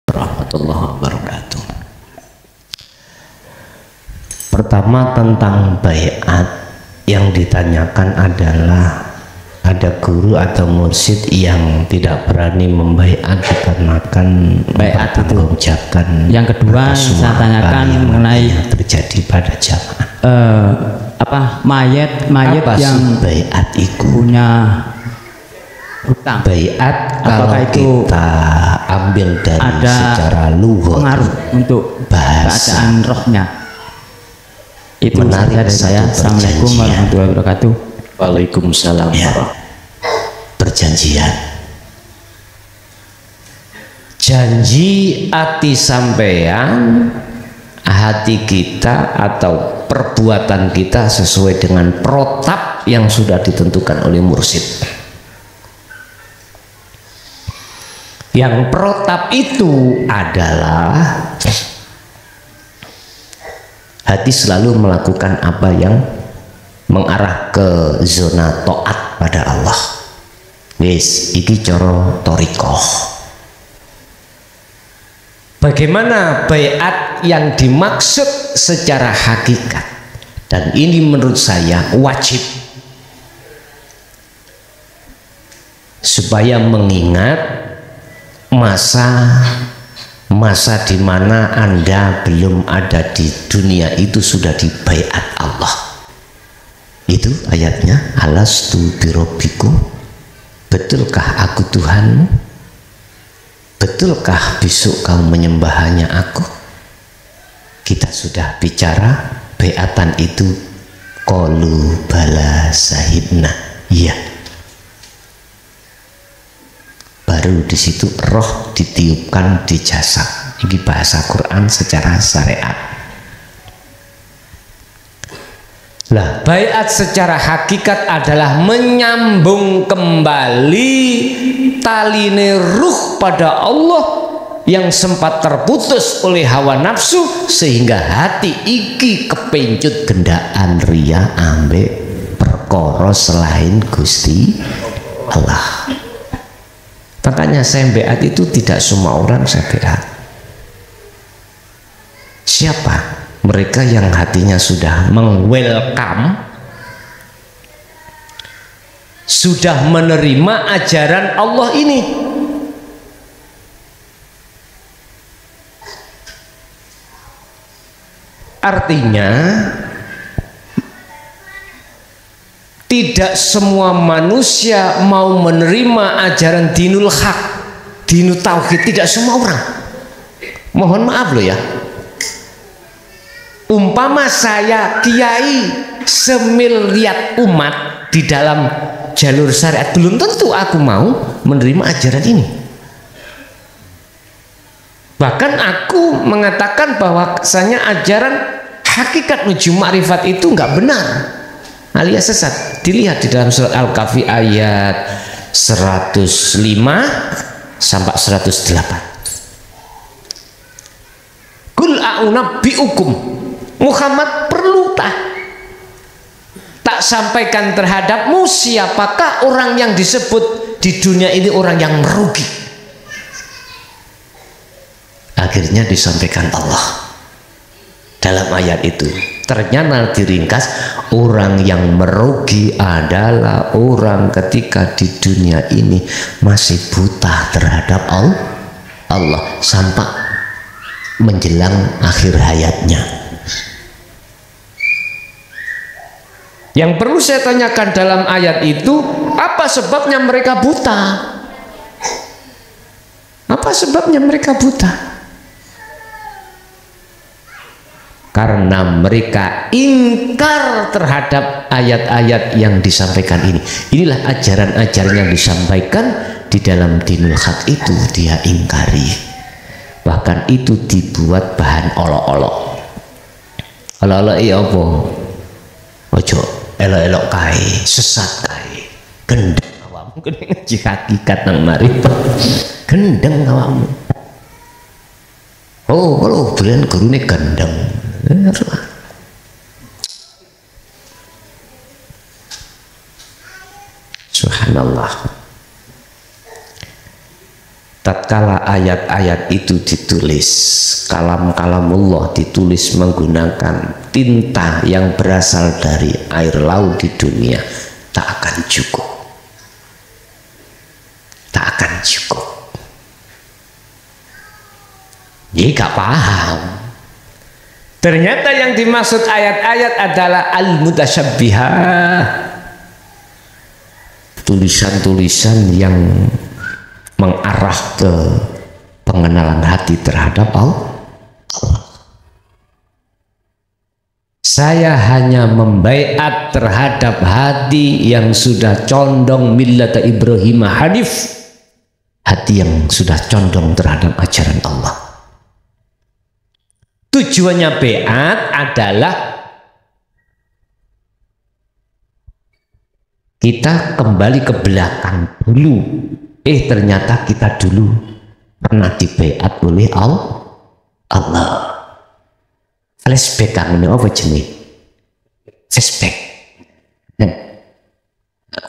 Warahmatullahi wabarakatuh. Pertama tentang baiat yang ditanyakan adalah ada guru atau mursyid yang tidak berani membaiat dikarenakan Baiat itu. mengucapkan Yang kedua atas saya semua tanyakan apa yang mengenai nantinya terjadi pada jamaah. Mayat Apa yang sih baiat itu? punya hutang, Baiat kalau Apakah itu kita ambil dari ada secara lughah pengaruh untuk bahasa. keadaan rohnya? Itu Menarik saja dari saya. satu Assalamualaikum perjanjian. warahmatullahi wabarakatuh. Waalaikumsalam. Ya. Perjanjian. Janji hati sampean, hati kita atau perbuatan kita sesuai dengan protap yang sudah ditentukan oleh mursyid. Yang protap itu adalah hati selalu melakukan apa yang mengarah ke zona taat pada Allah. Wis, iki coro torikoh. Bagaimana baiat yang dimaksud secara hakikat, dan ini menurut saya wajib, supaya mengingat masa di mana Anda belum ada di dunia itu sudah dibaiat Allah. Itu ayatnya, alastu birabbikum, betulkah aku Tuhanmu? Betulkah besok kamu menyembah hanya aku? Kita sudah bicara baiatan itu, qalu bala sahibna, iya. Baru di situ roh ditiupkan di jasad. Ini bahasa Quran secara syariat. Lah, baiat secara hakikat adalah menyambung kembali taline ruh pada Allah yang sempat terputus oleh hawa nafsu, sehingga hati iki kepencut gendaan ria ambek perkara selain Gusti Allah. Makanya saya baiat itu tidak semua orang saya baiat. Siapa? Mereka yang hatinya sudah meng-welcome, sudah menerima ajaran Allah ini. Artinya tidak semua manusia mau menerima ajaran dinul haq, dinul tauhid, tidak semua orang. Mohon maaf loh ya. Umpama saya kiai semiliar umat di dalam jalur syariat, belum tentu aku mau menerima ajaran ini. Bahkan aku mengatakan bahwa bahwasanya ajaran hakikat menuju makrifat itu nggak benar, alias sesat. Dilihat di dalam surat Al-Kahfi ayat 105 sampai 108. Kul a'unabbi'ukum, Muhammad perlu tak sampaikan terhadapmu siapakah orang yang disebut di dunia ini orang yang merugi. Akhirnya disampaikan Allah dalam ayat itu. Ternyata diringkas, orang yang merugi adalah orang ketika di dunia ini masih buta terhadap Allah sampai menjelang akhir hayatnya. Yang perlu saya tanyakan dalam ayat itu, apa sebabnya mereka buta? Apa sebabnya mereka buta? Karena mereka ingkar terhadap ayat-ayat yang disampaikan ini. Inilah ajaran-ajaran yang disampaikan di dalam dinul haq itu dia ingkari. Bahkan itu dibuat bahan olok-olok. Olok-olok iya apa? Ojo elok-elok kae, sesat kae, gendeng awakmu kene ngaji hakikat nang marifat. Gendeng awakmu. Oh, kalau bulan gurune gendeng. Subhanallah. Tatkala ayat-ayat itu ditulis, kalam-kalamullah ditulis menggunakan tinta yang berasal dari air laut di dunia, tak akan cukup. akan cukup. Dia gak paham. Ternyata yang dimaksud ayat-ayat adalah al-mutasyabbihah, tulisan-tulisan yang mengarah ke pengenalan hati terhadap Allah. Saya hanya membaiat terhadap hati yang sudah condong millata Ibrahim hanif, hati yang sudah condong terhadap ajaran Allah. Tujuannya baiat adalah kita kembali ke belakang dulu. Ternyata kita dulu pernah dibaiat oleh Allah. Flashback kan ini apa jenis? Flashback.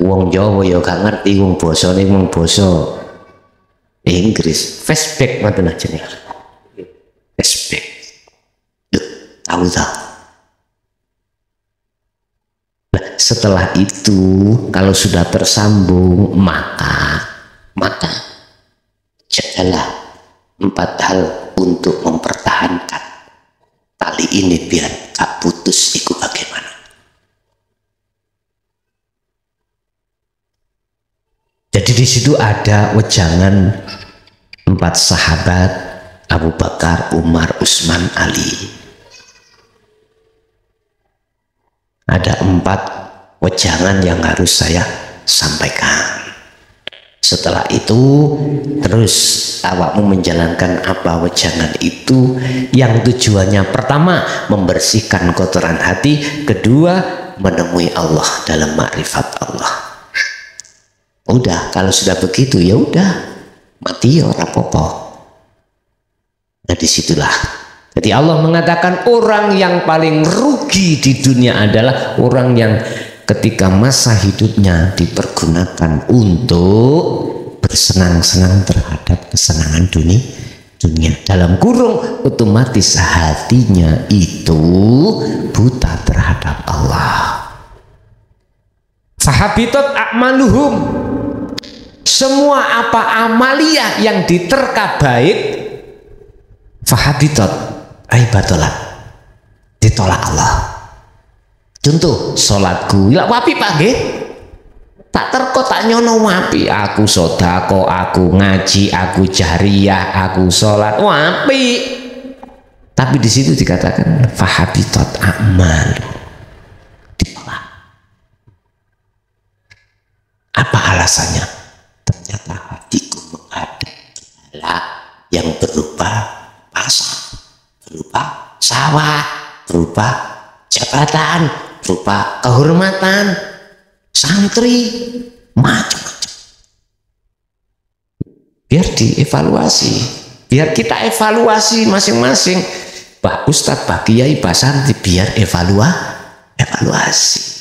Wong Jawa ya gak ngerti, wong bosone wong boso Inggris. Flashback ngoten jenenge. Flashback. Tahu tak? Nah, setelah itu kalau sudah tersambung maka jadilah 4 hal untuk mempertahankan tali ini biar gak putus. Iku bagaimana? Jadi di situ ada wejangan 4 sahabat, Abu Bakar, Umar, Utsman, Ali. Ada 4 wejangan yang harus saya sampaikan. Setelah itu terus awakmu menjalankan apa wejangan itu, yang tujuannya pertama membersihkan kotoran hati, kedua menemui Allah dalam makrifat Allah. Udah, kalau sudah begitu ya udah, mati ya ora apa-apa. Nah disitulah, jadi Allah mengatakan orang yang paling rugi di dunia adalah orang yang ketika masa hidupnya dipergunakan untuk bersenang-senang terhadap kesenangan dunia. Dalam kurung, otomatis hatinya itu buta terhadap Allah. Fahabitat a'maluhum, semua apa amalia yang diterka baik, fahabitat aibatolat, ditolak Allah. Contoh sholatku ya wapi Pak nggih, tak terko tak nyono wapi, aku sodako, aku ngaji, aku jariyah, aku sholat wapi, tapi di situ dikatakan fahabitat amal, ditolak. Apa alasannya? Ternyata hatiku menghadap Allah yang berupa pasar, berupa sawah, berupa jabatan, berupa kehormatan, santri, macam-macam. Biar dievaluasi, biar kita evaluasi masing-masing. Pak Ustadz, Pak Kiai, Pak Santri, biar evaluasi.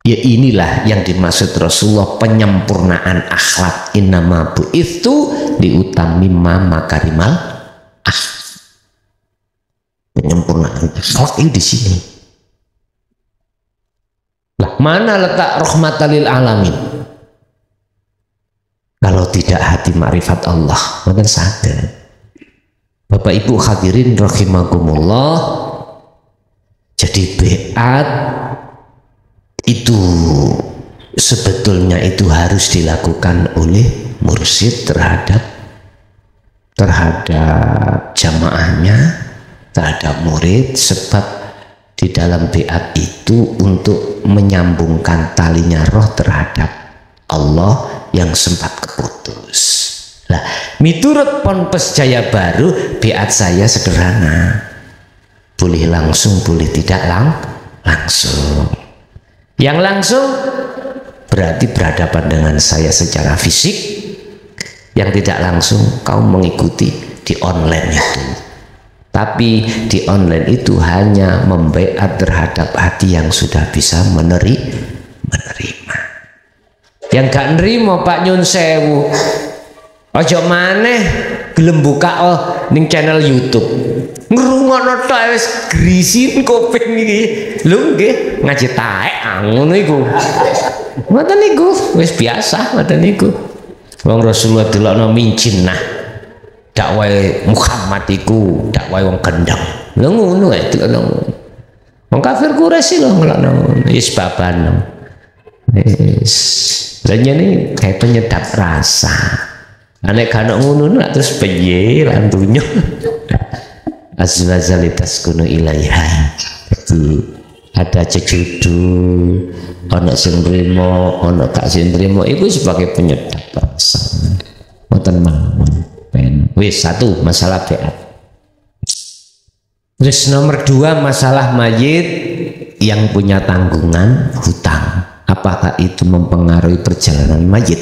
Ya inilah yang dimaksud Rasulullah penyempurnaan akhlak. Innama bu'itsu liutammima makarimal akhlak. Penyempurnaan akhlak ini di sini. Lah, mana letak rahmatan lil alamin? Kalau tidak hati makrifat Allah, maka sadar. Bapak Ibu hadirin rahimakumullah, jadi baiat itu sebetulnya itu harus dilakukan oleh mursyid terhadap jamaahnya, terhadap murid, sebab di dalam baiat itu untuk menyambungkan talinya roh terhadap Allah yang sempat keputus. Lah, miturut Ponpes Jaya Baru, baiat saya sederhana, boleh langsung, boleh tidak langsung. Yang langsung berarti berhadapan dengan saya secara fisik, yang tidak langsung kau mengikuti di online itu. Tapi di online itu hanya membaiat terhadap hati yang sudah bisa menerima. Yang gak nerima Pak Nyun sewu, ojo maneh gelem buka ning channel YouTube. Ngrungokno tok wis grisin kuping iki. Lho nggih, ngaji taek ngono iku. Ngoten niku wis biasa ngoten niku. Wong Rasulullah delokno mincin nah. Dakwah Muhammad iku dakwah wong gendeng. Lha ngono ae delokno. Wong kafir Quraisy lho ngelokno wis baban. Wis ini kayak penyedap rasa. Nek kan ngono nak terus piye lan dunyo. Azwazalitas kuno ilaiha. Jadi ada cecudu, ana sing nrimo, ana gak sing nrimo iku sebagai penyedap rasa. Mboten mawon. Wis satu masalah beat. Terus nomor 2 masalah mayit yang punya tanggungan hutang. Apakah itu mempengaruhi perjalanan mayit?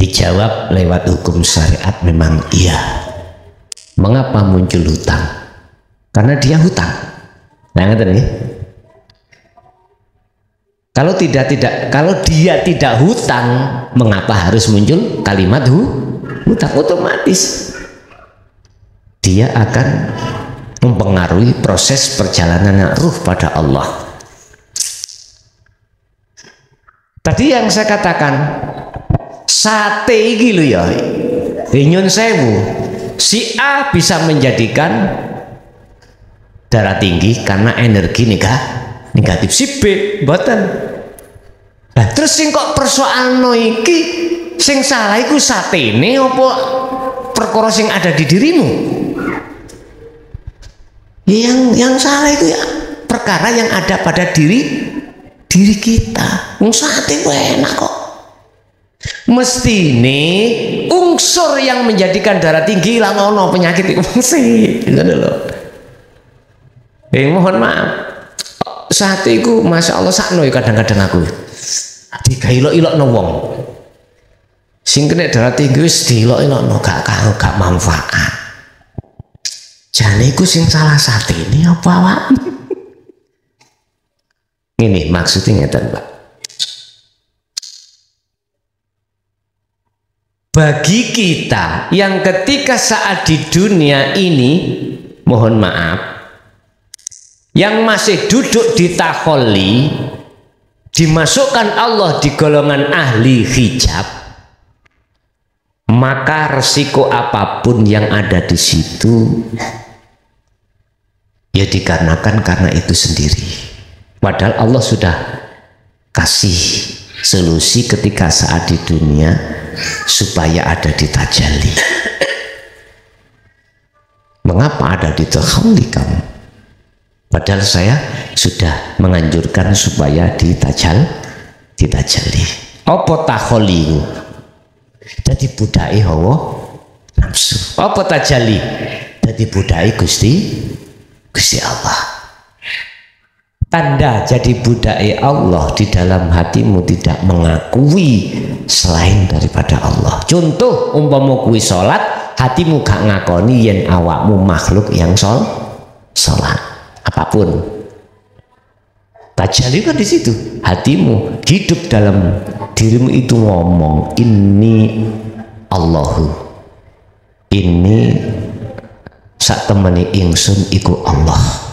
Dijawab lewat hukum syariat memang iya. Mengapa muncul hutang? Karena dia hutang. Nah, ngerti nih? Kalau dia tidak hutang, mengapa harus muncul kalimat hutang? Otomatis dia akan mempengaruhi proses perjalanan ruh pada Allah. Tadi yang saya katakan sate iki lho ya. Nyun sewu. Si A bisa menjadikan darah tinggi karena energi negatif. Si B mboten. Nah, terus sing kok persoalno iki sing salah iku satene apa perkara sing ada di dirimu? Yang salah itu ya perkara yang ada pada diri kita. Wong sate enak kok. Mestine unsur yang menjadikan darah tinggi ilang ono penyakit itu mesti ngono lho. Mohon maaf. Sate iku Masya Allah sakno ya kadang-kadang aku. Digailok-ilokno wong. Sing kena darah tinggi wis diilok-ilokno gak manfaat. Jane iku sing salah sate ini apa Pak? Ini maksudnya ngeten, Pak. Bagi kita yang ketika saat di dunia ini, mohon maaf, yang masih duduk di taholli, dimasukkan Allah di golongan ahli hijab, maka resiko apapun yang ada di situ ya dikarenakan karena itu sendiri. Padahal Allah sudah kasih solusi ketika saat di dunia supaya ada di tajalli. Mengapa ada di taholli kamu? Padahal saya sudah menganjurkan supaya di tajalli. Apa taholli? Jadi budai hawa nafsu. Apa tajalli? Jadi budai Gusti Allah. Tanda jadi budai Allah di dalam hatimu tidak mengakui selain daripada Allah. Contoh umpama kuwi salat, hatimu gak ngakoni yen awakmu makhluk yang salat. Apapun. Tajalli kan di situ. Hatimu hidup dalam dirimu itu ngomong ini Allahu. Ini sak temani ingsun iku Allah.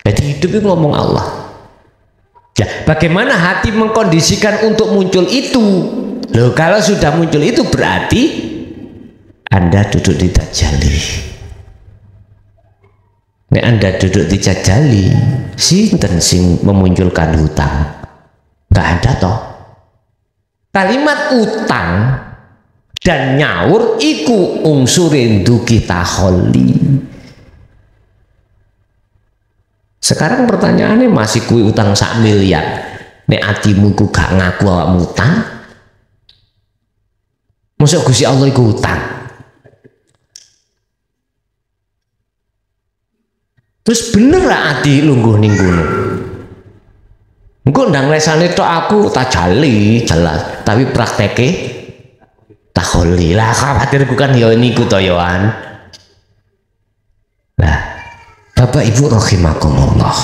Jadi hidup itu ngomong Allah. Ya, bagaimana hati mengkondisikan untuk muncul itu? Loh, kalau sudah muncul itu berarti Anda duduk di tajalli. Nek Anda duduk di tajalli, sinten sing memunculkan hutang? Gak ada toh. Kalimat utang dan nyaur iku ungsurin duki taholli. Sekarang pertanyaannya masih kui utang 1 miliar. Nek atimu ku gak ngaku awakmu utang. Mosok Gusti Allah iku utang. Terus bener ra ati lungguh ning kono. Engko ndang lesane tok aku tajalli jelas, tapi prakteke taholli. Lah khawatirku kan ya niku to yoan. Nah, Bapak Ibu rahimakumullah.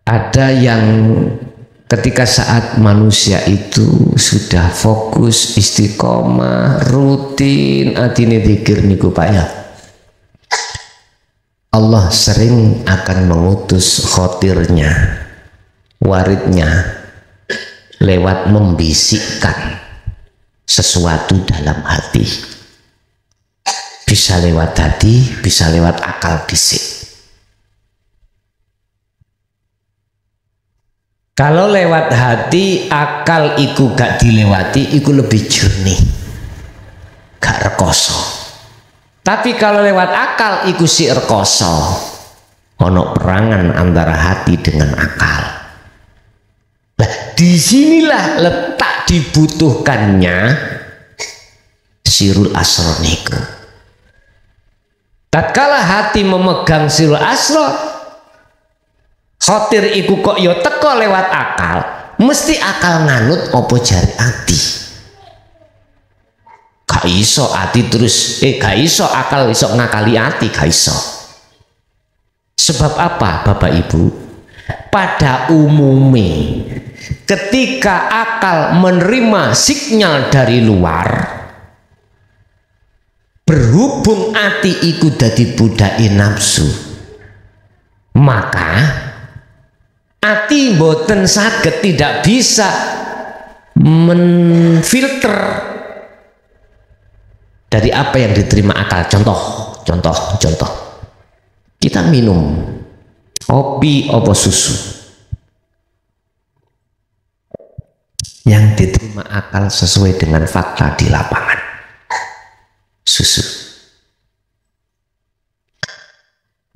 Ada yang ketika saat manusia itu sudah fokus istiqomah rutin atine zikir niku Pak ya. Allah sering akan mengutus khotirnya, waridnya, lewat membisikkan sesuatu dalam hati. Bisa lewat hati, bisa lewat akal bisik. Kalau lewat hati, akal iku gak dilewati, iku lebih jernih, gak rekoso. Tapi kalau lewat akal, iku si rekoso. Ono perangan antara hati dengan akal. Nah, disinilah letak dibutuhkannya sirul asrar niku. Tatkala hati memegang sirul asrar, khotir iku kok yo teko lewat akal, mesti akal nganut opo jari hati. Gak iso hati terus, gak iso akal iso ngakali hati, gak iso. Sebab apa Bapak Ibu? Pada umumnya ketika akal menerima sinyal dari luar, berhubung hati iku dadi budake nafsu, maka hati boten saged, tidak bisa menfilter dari apa yang diterima akal. Contoh, kita minum kopi atau susu, yang diterima akal sesuai dengan fakta di lapangan, susu.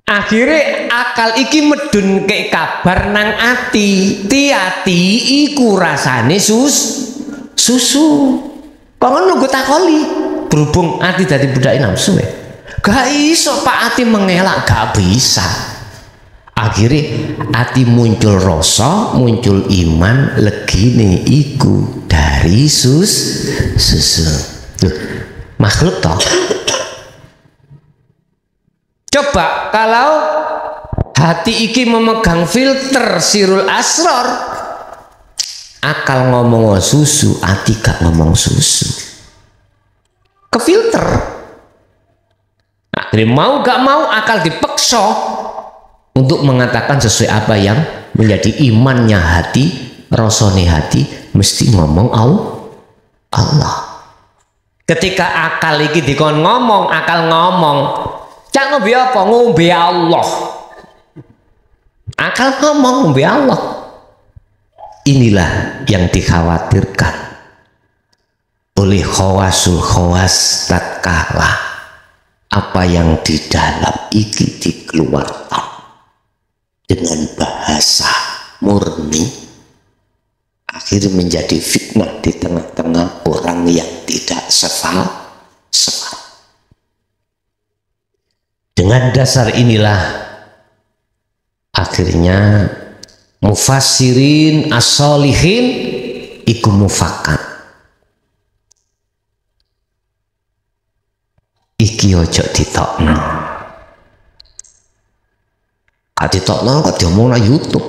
Akhirnya akal iki medun ke kabar nang ati, ti-ati iku rasane susu. Kok nunggu takoli, berhubung ati dadi budake nafsu ya. Gak iso Pak ati mengelak, gak bisa. Akhirnya ati muncul rasa, muncul iman, legine iku dari susu. Tuh, makhluk toh. Coba kalau hati iki memegang filter sirul asrar, akal ngomong susu, hati gak ngomong susu, ke filter. Akhirnya mau gak mau akal dipeksa untuk mengatakan sesuai apa yang menjadi imannya hati, rasane hati mesti ngomong Allah. Ketika akal iki dikon ngomong, akal ngomong, cak ngombe apa? Ngombe Allah. Akal ngomong ngombe Allah. Inilah yang dikhawatirkan oleh khawasul khawas tatkala apa yang di dalam iki dikeluarkan dengan bahasa murni, akhirnya menjadi fitnah di tengah-tengah orang yang tidak sefaham. Dengan dasar inilah akhirnya mufassirin as-solihin iku mufakat. Iki ojo ditokno. Kak ditokno kok diomongno YouTube.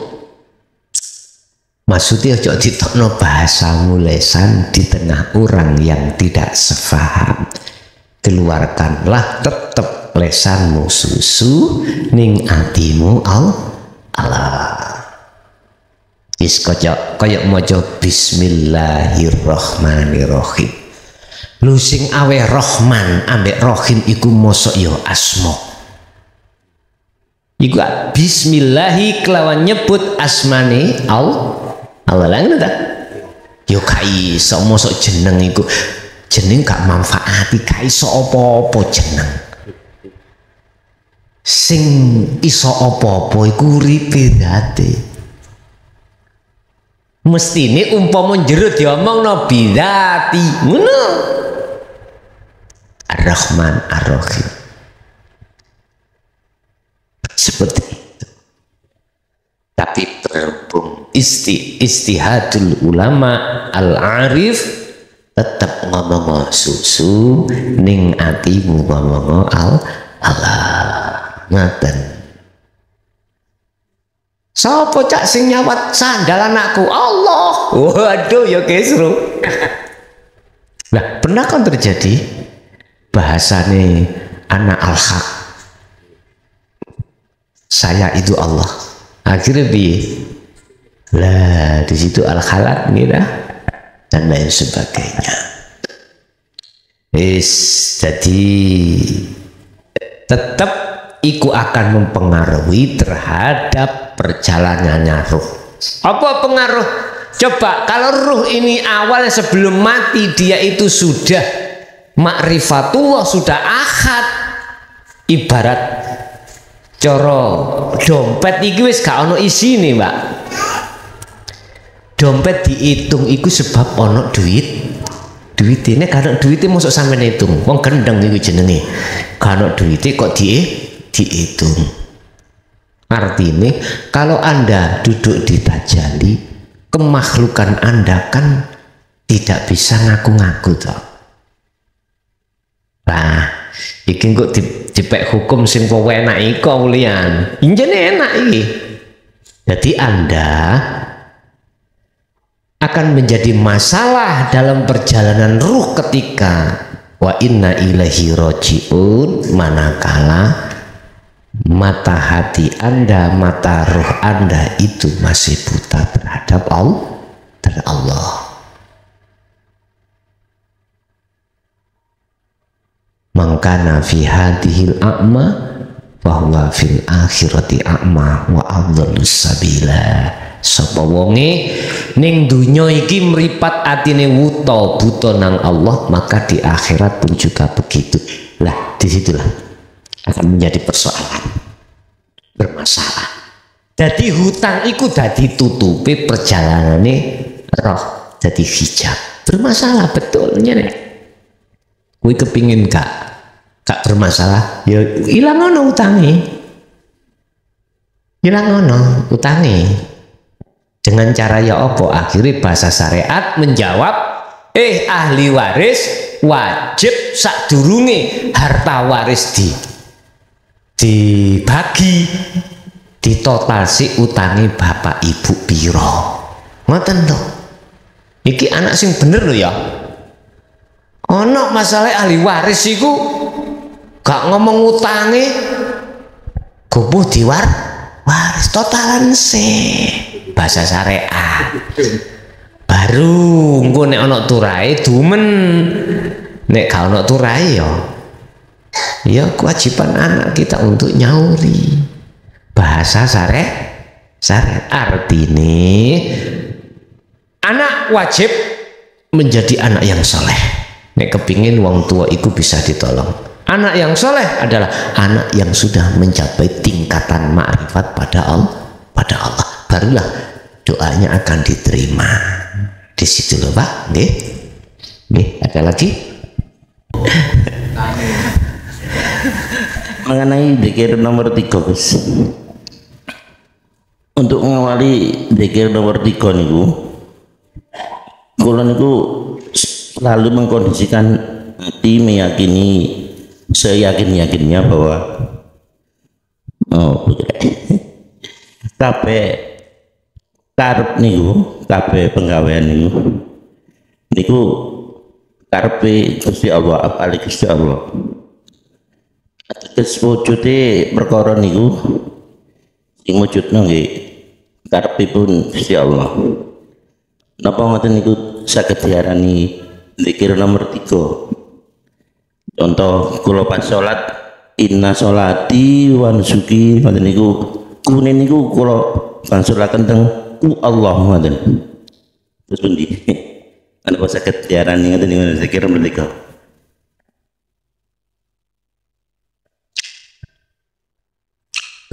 Maksudnya ojo ditokno bahasa mulesan di tengah orang yang tidak sepaham. Keluarkanlah tetap lesanmu susu, ning atimu Allah. Wis kaya maca bismillahirrahmanirrahim. Lu sing awe Rahman ambek Rahim iku mosok yo asma. Iku bismillahi kelawan nyebut asmane Allah lah ngono ta. Yo gak iso mosok jeneng iku. Jeneng gak manfaati, gak iso apa-apa jeneng. Sing iso apa-apa iku uripe dadi. Mestine umpama jero diomongno bidati ngono. Ar-Rahman Ar-Rahim, seperti itu. Tapi berhubung istihadul ulama al-arif tetap ngomong susu, ning atimu ngomong Allah. Ngaten. Sopo cak sing nyawat sandal anakku? Allah. Waduh ya kesru. Nah, pernah kan terjadi bahasane anak al-haq saya itu Allah. Akhirnya lah di situ al-khalaq dan lain sebagainya. Jadi tetap iku akan mempengaruhi terhadap perjalanannya ruh. Apa pengaruh? Coba kalau ruh ini awalnya sebelum mati dia itu sudah ma'rifatullah, sudah ahad, ibarat coro dompet iki wis gak ono isine, Mbak. Dompet dihitung iku sebab ono duit. Duitnya kalau duitnya masuk sampai hitung, wong gendeng itu jenenge. Kalau duitnya kok dihitung. Artinya kalau Anda duduk di tajalli, kemakhlukan Anda kan tidak bisa ngaku-ngaku toh. Nah, iki kok dipek hukum sing kowe enak iku ulian. Injene enak iki. Jadi Anda akan menjadi masalah dalam perjalanan ruh ketika wa inna ilaihi rajiun, manakala mata hati Anda, mata ruh Anda itu masih buta terhadap Allah. Mangkana fi hadhil a'ma bahwa fil akhirati a'ma wa adallus sabila. Sapa wonge ning dunya iki mripat atine wuta buta nang Allah, maka di akhirat pun juga begitu. Lah disitulah akan menjadi persoalan, bermasalah. Jadi hutang iku dadi tutupi perjalanane roh, jadi hijab. Bermasalah betulnya nek. Kowe kepingin gak bermasalah, ya ilang ono utange. Ilang ono utange. Dengan cara ya apa? Akhirnya bahasa syariat menjawab, ahli waris wajib sadurunge harta waris dibagi, ditotasi utangi bapak ibu piro. Ngoten lho. Iki anak sing bener lho ya. Ono masalah ahli waris iku gak ngomong utange gobuh waris totalan sih. Bahasa syariat baru engko nek ana turahe dumen, nek gak ana turahe ya kewajiban anak kita untuk nyauri bahasa syariat. Artine anak wajib menjadi anak yang soleh nek kepingin wong tua itu bisa ditolong. Anak yang soleh adalah anak yang sudah mencapai tingkatan ma'rifat pada Allah, barulah doanya akan diterima. Di situ loh Pak. Nggih, ada lagi? Mengenai dzikir nomor 3, Gus. Untuk mengawali dzikir nomor 3 niku, kula niku selalu mengkondisikan hati, meyakini seyakin-yakinnya bahwa kabeh karep niku, kabeh penggawean niku karepe Gusti Allah, apalagi Gusti Allah. Ateges wujude perkara niku sing wujudna nggih karepipun Gusti Allah. Napa ngoten niku saged diarani zikir nomor 3. Contoh kula pas salat, inna sholati wa nusuki, ngoten niku kune niku kula bangsulaken teng Allah ngoten. Terus pundi? Ana apa saged diarani ngoten niku zikir nomor 3.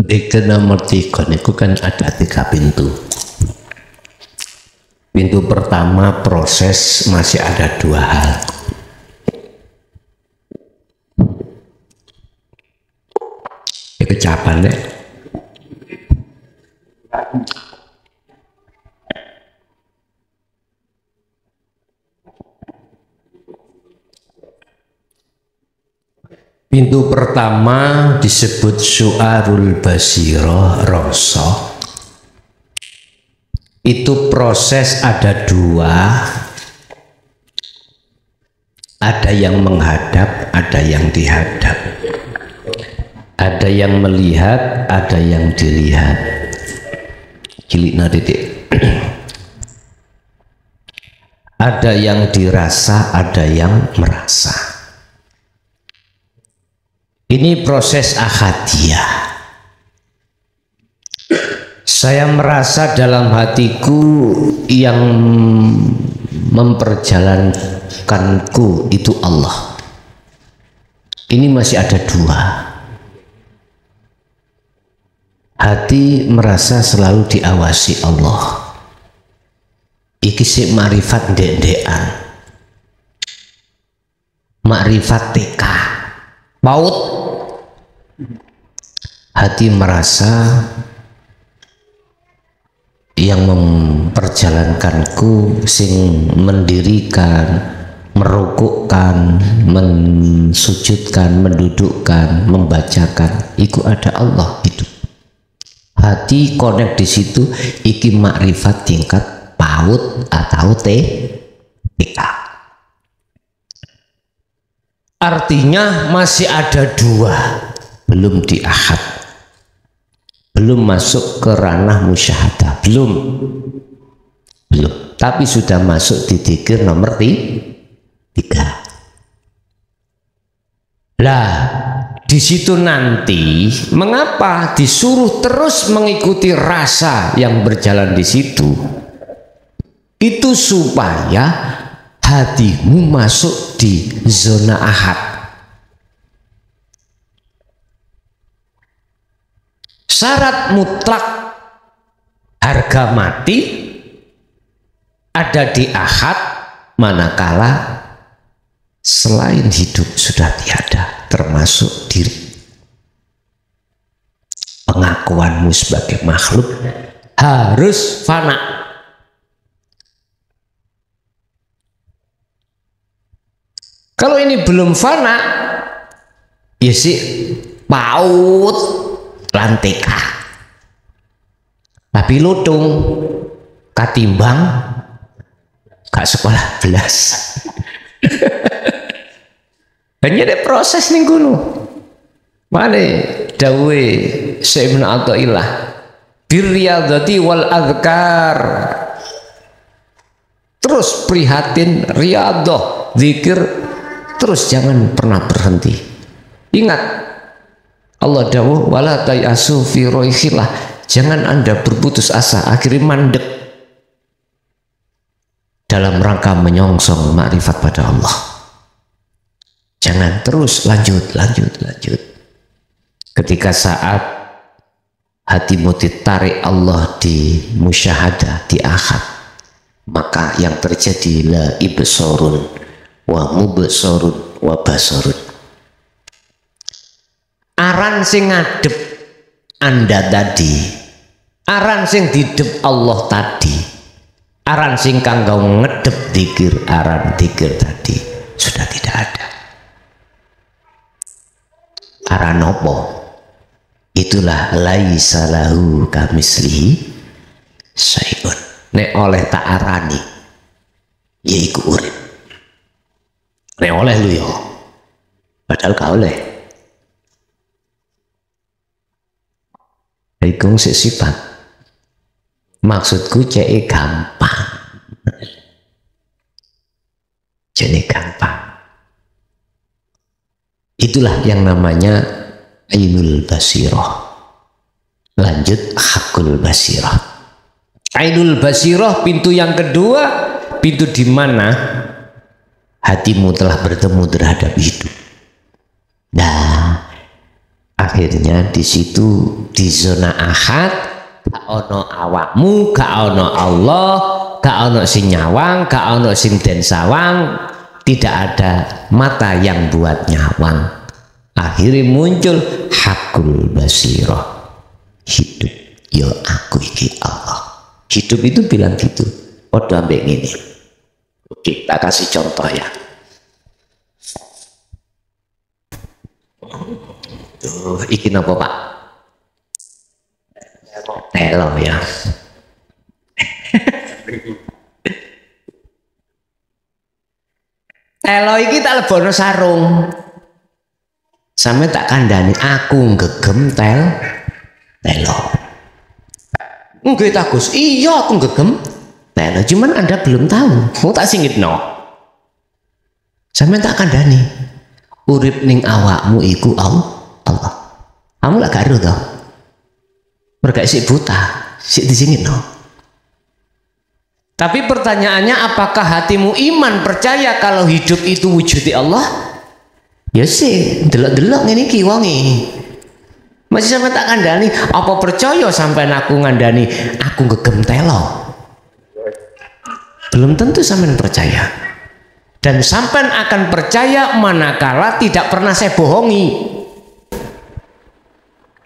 Zikir nomor 3 niku kan ada 3 pintu. Pintu pertama proses masih ada 2 hal. Itu jawabannya. Pintu pertama disebut syu'arul basirah rasa. Itu proses ada 2. Ada yang menghadap, ada yang dihadap. Ada Ada yang melihat, ada yang dilihat. Cilikna titik. Ada yang dirasa, ada yang merasa. Ini proses ahadiyah. Saya merasa dalam hatiku yang memperjalankanku itu Allah. Ini masih ada dua. Hati merasa selalu diawasi Allah. Iki sik makrifat ndek-ndekan. Makrifat TK. Paut. Hati merasa yang memperjalankanku, sing mendirikan, merukukkan, mensujudkan, mendudukkan, membacakan, itu ada Allah itu. Hati connect di situ, iki makrifat tingkat PAUD atau TK. Artinya masih ada dua, belum di ahad, belum masuk ke ranah musyahadah, belum, tapi sudah masuk di dzikir nomor 3. Lah, di situ nanti mengapa disuruh terus mengikuti rasa yang berjalan di situ? Itu supaya hatimu masuk di zona ahad. Syarat mutlak harga mati ada di ahad manakala selain hidup sudah tiada, termasuk diri. Pengakuanmu sebagai makhluk harus fana. Kalau ini belum fana, ya sih paut lanteka. Tapi lutung katimbang gak sekolah belas. Hanya ada proses nih kuno. Mana dawe Syekh Ibnu Athaillah birriyadati wal adhkar. Terus prihatin riyadah, zikir, terus jangan pernah berhenti. Ingat Allah dawuh wala tayasu fi roihillah. Jangan Anda berputus asa akhirnya mandek dalam rangka menyongsong makrifat pada Allah. Jangan terus lanjut. Ketika saat hatimu ditarik Allah di musyahadah, di ahad, maka yang terjadi la ibsorun wa mubsorun wa basorun. Aran sing ngadep Anda tadi, aran sing didep Allah tadi, aran sing kanggo ngedep dikir, aran dikir tadi sudah tidak ada. Aran opo? Itulah laisa lahu kamislihi syai'un. Nek oleh tak arani ya iku urip. Nek oleh lu yo padahal gak oleh. Iku sik sifat. Maksudku cek gampang. Jadi gampang. Itulah yang namanya ainul basirah. Lanjut hakul basirah. Ainul basirah pintu yang kedua, pintu di mana hatimu telah bertemu terhadap hidup. Nah, akhirnya di situ di zona ahad, gak ono awakmu, gak ono Allah, gak ono sing nyawang, gak ono sing den sawang, tidak ada mata yang buat nyawang. Akhirnya muncul hakul basirah. Hidup, yo aku iki Allah. Hidup itu bilang gitu. Podo ambek ini. Oke, tak kasih contoh ya. Tuh, iki napa Pak? Telo ya. Telo iki tak lebono sarung. Sampe tak kandani aku gegem telo. Nggih ta Gus, iya aku gegem telo, cuman Anda belum tahu. Mau tak singitno. Sampe tak kandani urip ning awakmu iku Allah. Kamu lah gak ero to. Mergo sik buta, sik disingitno. Tapi pertanyaannya, apakah hatimu iman percaya kalau hidup itu wujudi Allah? Ya sih, delok-delok ngene iki wonge. Masih sampe tak kandhani, apa percaya sampean aku ngandani aku gegem telo? Belum tentu sampean percaya. Dan sampean akan percaya manakala tidak pernah saya bohongi.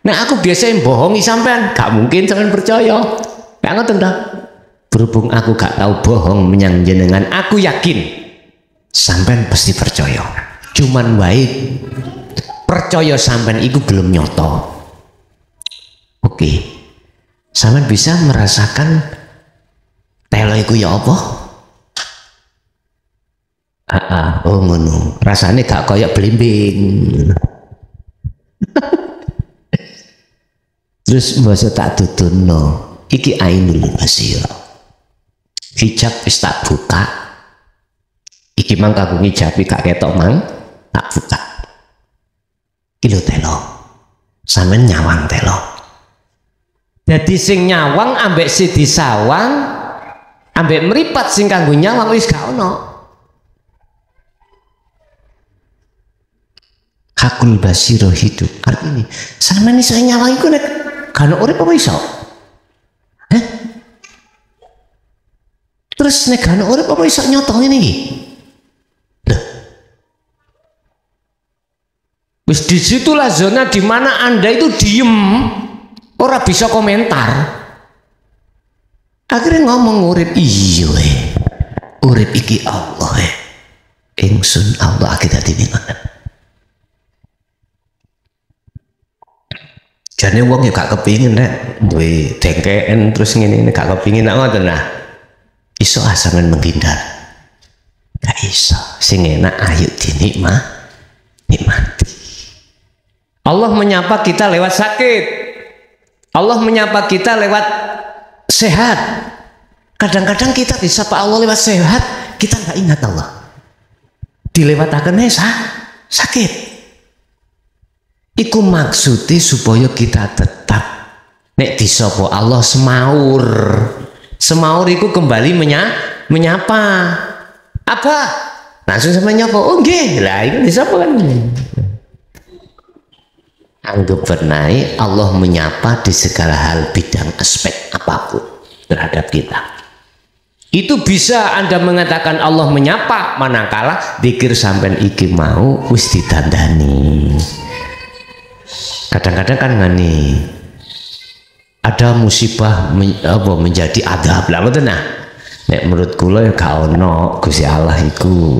Nah, aku biasanya bohongi sampean, gak mungkin sampean percaya. Gak ngoten ta? Berhubung aku gak tahu bohong menyang jenengan, aku yakin sampean pasti percaya. Cuman wae percaya sampean itu belum nyoto. Oke, sampean bisa merasakan telo iku ya apa? Oh ngono. Rasane gak koyok blimbing. Terus mbasa tak tuturno, iki ainul basira. Hijab wis tak buka. Iki mang kanggo ngijabi gak ketok mang, tak buka. Iki lho telo. Sampeyan nyawang telo. Dadi sing nyawang ambek si disawang, ambek mripat sing kanggo nyawang wis gak ono. Hakul basiro hidup. Artinya sampeyan iso nyawang iku nek kan urip apa iso? Terus nek kan urip apa iso nyoto ngene iki? Loh. Wis disitulah zona di mana Anda itu diem, ora bisa komentar. Akhirnya ngomong urip iya urip iki Allah ingsun Allah kita dadi ngoten. Jane wong ya gak kepingin nek duwe dengkeken terus ngene gak kepingin nak ngoten nah. Iso asangan menghindar. Gak iso. Sing enak ayo dinikmati. Allah menyapa kita lewat sakit. Allah menyapa kita lewat sehat. Kadang-kadang kita disapa Allah lewat sehat, kita nggak ingat Allah. Dilewataken sakit. Iku maksudnya supaya kita tetap nek disapa Allah semaur. Semaur iku kembali menyapa. Apa? Langsung sama nyapa. Oh nggih, lah iku disapa kan. Anggap bernai Allah menyapa di segala hal bidang aspek apapun terhadap kita. Itu bisa Anda mengatakan Allah menyapa manakala zikir sampean iki mau wis ditandani. Kadang-kadang kan ngani ada musibah menjadi adab lah ngoten nah. Nek menurut kula ya gak ono Gusti Allah iku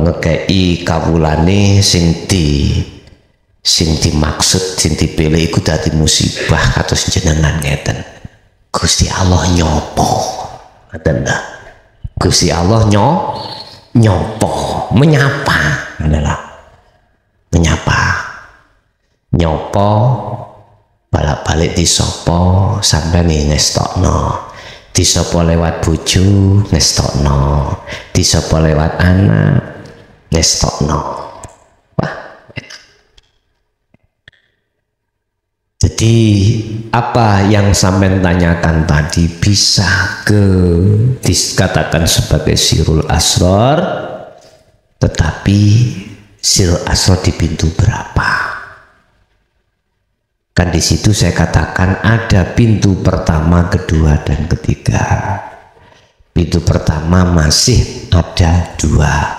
ngekei kawulane sing dimaksud sing dipilih iku dadi musibah kados jenengan ngeten. Gusti Allah nyopo ngoten dah. Gusti Allah nyopo menyapa adalah menyapa nyopo balak-balik disopo sampai nih ngestokno disopo lewat bojo ngestokno disopo lewat anak ngestokno. Wah, jadi apa yang sampean tanyakan tadi bisa dikatakan sebagai sirul asrar, tetapi sirul asrar di pintu berapa? Kan di situ saya katakan ada pintu pertama, kedua, dan ketiga. Pintu pertama masih ada dua,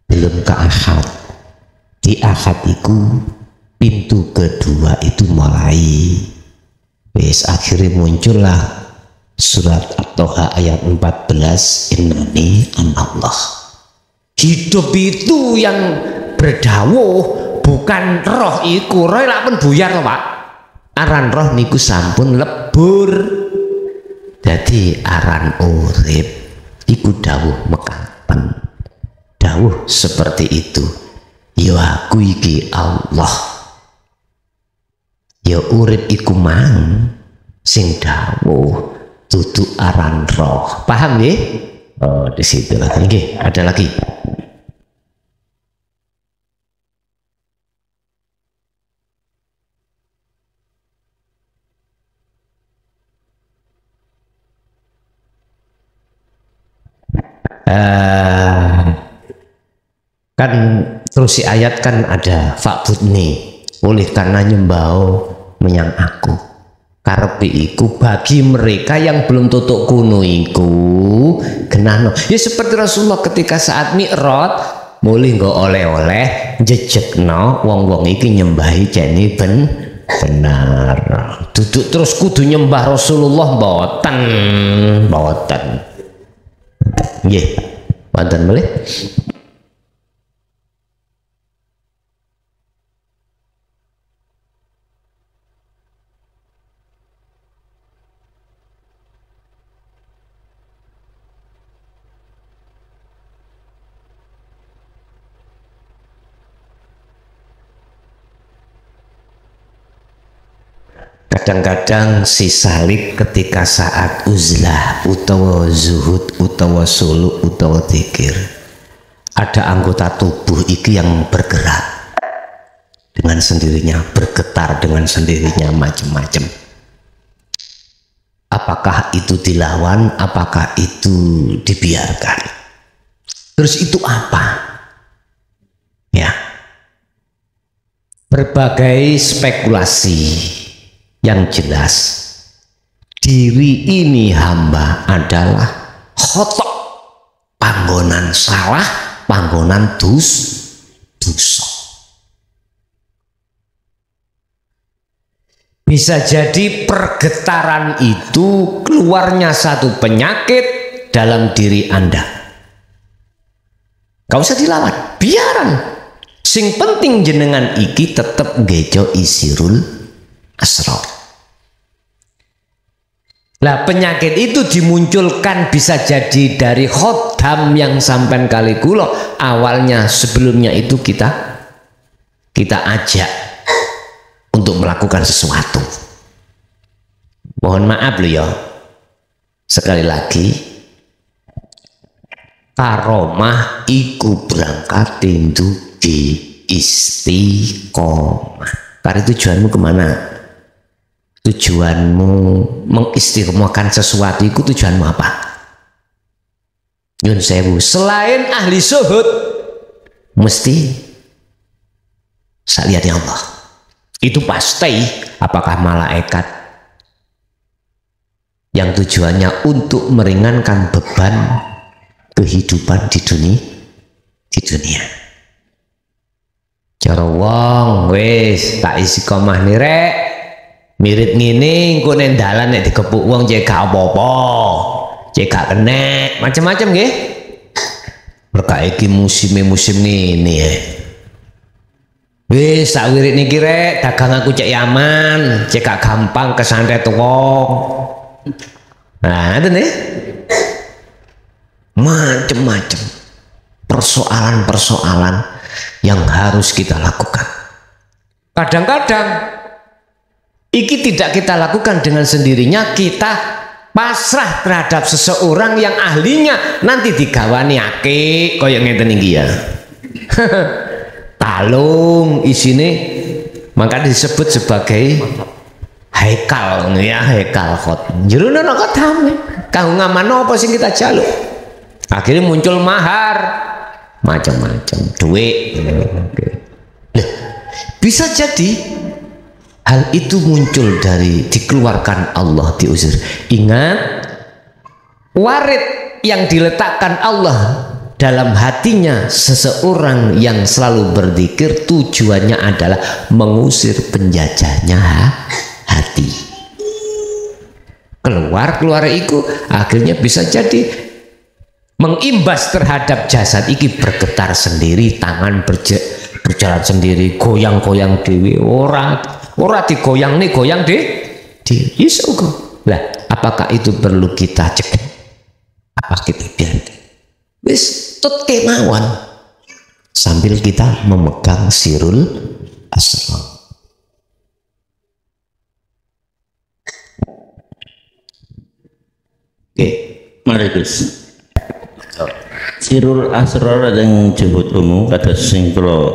belum ke ahad. Di ahad itu pintu kedua itu mulai. Wes akhirnya muncullah surat At-Toha ayat 14, innani anallah. Hidup itu yang berdawuh bukan roh iku, roh lak pun buyar loh Pak. Aran roh niku sampun lebur. Jadi aran urip iku dawuh mekaten. Dawuh seperti itu. ya aku iki Allah, ya urip iku mang sing dawuh dudu aran roh. Paham nggih? Oh, di situ lagi. Nggih, ada lagi. Kan terus si ayat kan ada fa'budni, oleh karena nyembau menyang aku karepe iku bagi mereka yang belum tutuk kuno iku genahno ya seperti Rasulullah ketika saat Mi'raj mulih nggo oleh-oleh jejekno wong-wong iki nyembahi jane benar duduk terus kudu nyembah Rasulullah mboten nggih wonten malih. Kadang-kadang si salik ketika saat uzlah utawa zuhud utawa suluk utawa zikir ada anggota tubuh iki yang bergerak dengan sendirinya, bergetar dengan sendirinya macam-macam. Apakah itu dilawan, apakah itu dibiarkan? Terus itu apa? Ya, berbagai spekulasi. Yang jelas diri ini hamba adalah khotok, panggonan salah, panggonan dosa. Bisa jadi pergetaran itu keluarnya satu penyakit dalam diri Anda. Gak usah dilawan, biaran. Sing penting jenengan iki tetep gejo isirul asrar. Lah penyakit itu dimunculkan bisa jadi dari khodam yang sampai kali kulo awalnya sebelumnya itu kita ajak untuk melakukan sesuatu. Mohon maaf loh ya, sekali lagi karomah iku berangkat di istiqomah. Karena tujuanmu kemana? Tujuanmu mengistiqomahkan sesuatu itu tujuanmu apa? Nyun sewu, selain ahli zuhud mesti saliyane Allah. Itu pasti. Apakah malaikat yang tujuannya untuk meringankan beban kehidupan di dunia. Cara wong wis tak istiqomah nih rek. Mirip ngene engko nek dalan nek dikepuk wong cek gak apa-apa. Cek gak kena, macam-macam nggih. Mereka iki musim ngene ya. Wis sak wirid niki rek, dagang aku cek aman, cek gak gampang kesantet wong. Nah, ngoten nggih. Macam-macam persoalan-persoalan yang harus kita lakukan. Kadang-kadang iki tidak kita lakukan dengan sendirinya, kita pasrah terhadap seseorang yang ahlinya nanti digawani ake kaya ngeten iki ya. Kalung isine maka disebut sebagai haikal ya, haikal khot. Jerone ana kodame. Kanggo ngamano apa sing kita jaluk? Akhirnya muncul mahar macam-macam, duit. Bisa jadi hal itu muncul dari dikeluarkan Allah diusir. Ingat, warid yang diletakkan Allah dalam hatinya seseorang yang selalu berzikir tujuannya adalah mengusir penjajahnya hati. Keluar itu akhirnya bisa jadi mengimbas terhadap jasad iki bergetar sendiri, tangan berjalan sendiri, goyang-goyang dewi, ora digoyang nih, goyang deh iso kok. Lah apakah itu perlu kita cegah? Apa kita biarkan? Wis tut kemauan. sambil kita memegang sirul asrar. Oke, mari Gus. Sirul asrar ada yang jebut umum kata sing kula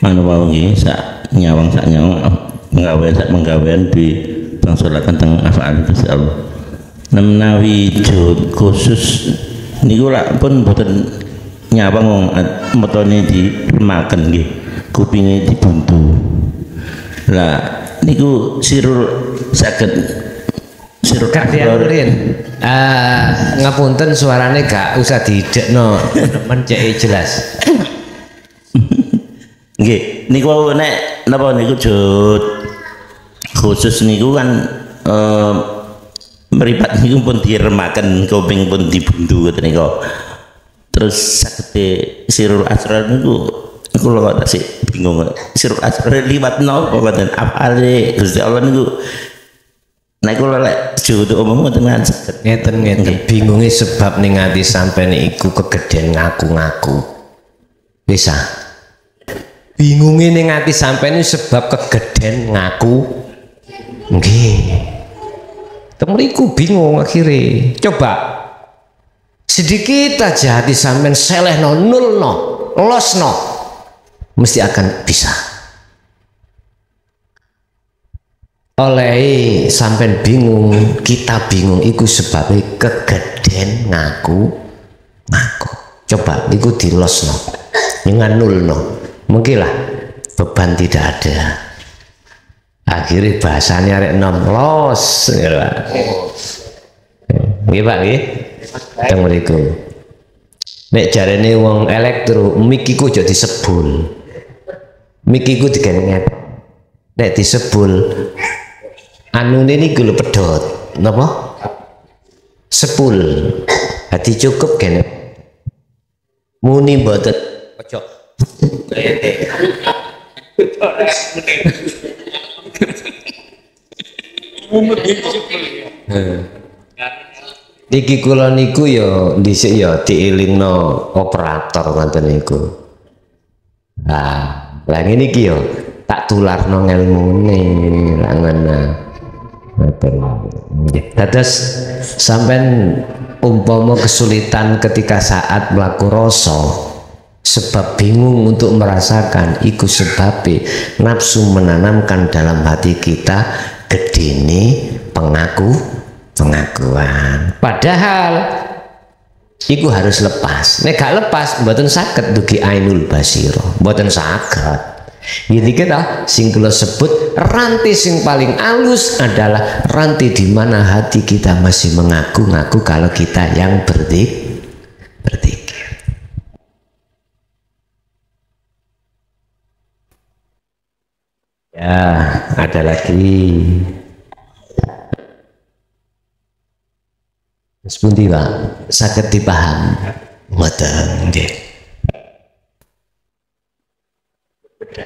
anu wau nggih sak nyawang menggawean di bangsulaken teng afal Gusti Allah. Menawi jod khusus niku lak pun boten nyawang wong metone dimaken nggih, kupinge dibumbu. Lah niku sirul saged sirul Kadianurin, ngapunten suarane gak usah didekno, mencek jelas. Nggih, niku nek napa niku jod khusus niku kan meripat niku pun diremaken, kuping pun dibundu ngoten niku. Terus sagede sirul asrar niku kula kok tasih bingung. Sirul asrar liwat napa ngoten apale Gusti Allah niku. Nek kula lek jodoh umum ngoten saged. Ngeten bingungi sebab ning ati sampeyan iku kegeden ngaku-ngaku. Bisa. Bingungi ning ati sampeyan sebab kegeden ngaku. Nggih. Temriku bingung akhirnya. Coba sedikit aja hati sampeyan selehno nulno, losno mesti akan bisa. Oleh sampean bingung, kita bingung iku sebabnya kegeden ngaku. Coba iku dilosno, nganulno. Mungkin lah beban tidak ada. Akhirnya bahasanya rek nom los, nggih Pak nggih. Teng mriku. Nek jarene wong elektro, mik iku aja disebul. Mik iku digenget. Nek disebul anune niku lho pedhot napa sepul hati cukup kene muni mboten ojo niki kula niku ya dhisik ya dielingno operator ngoten niku. Lah ngene iki ya tak tularno ngelmune lah ngono. Dados sampean umpama kesulitan ketika saat mlaku rasa sebab bingung untuk merasakan iku sebabnya nafsu menanamkan dalam hati kita gedene pengakuan padahal iku harus lepas. Nek gak lepas mboten saged dugi ainul basira, mboten saged. Ini kita sing kula sebut rantai sing paling halus adalah rantai di mana hati kita masih mengaku-ngaku kalau kita yang berzikir. Ya, ada lagi. Sepundi Pak, saged dipaham. Ngoten nggih.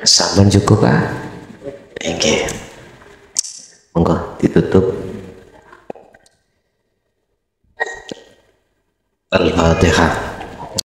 Sampun cukup Pak. Nggih. Monggo ditutup. Al-Fatihah.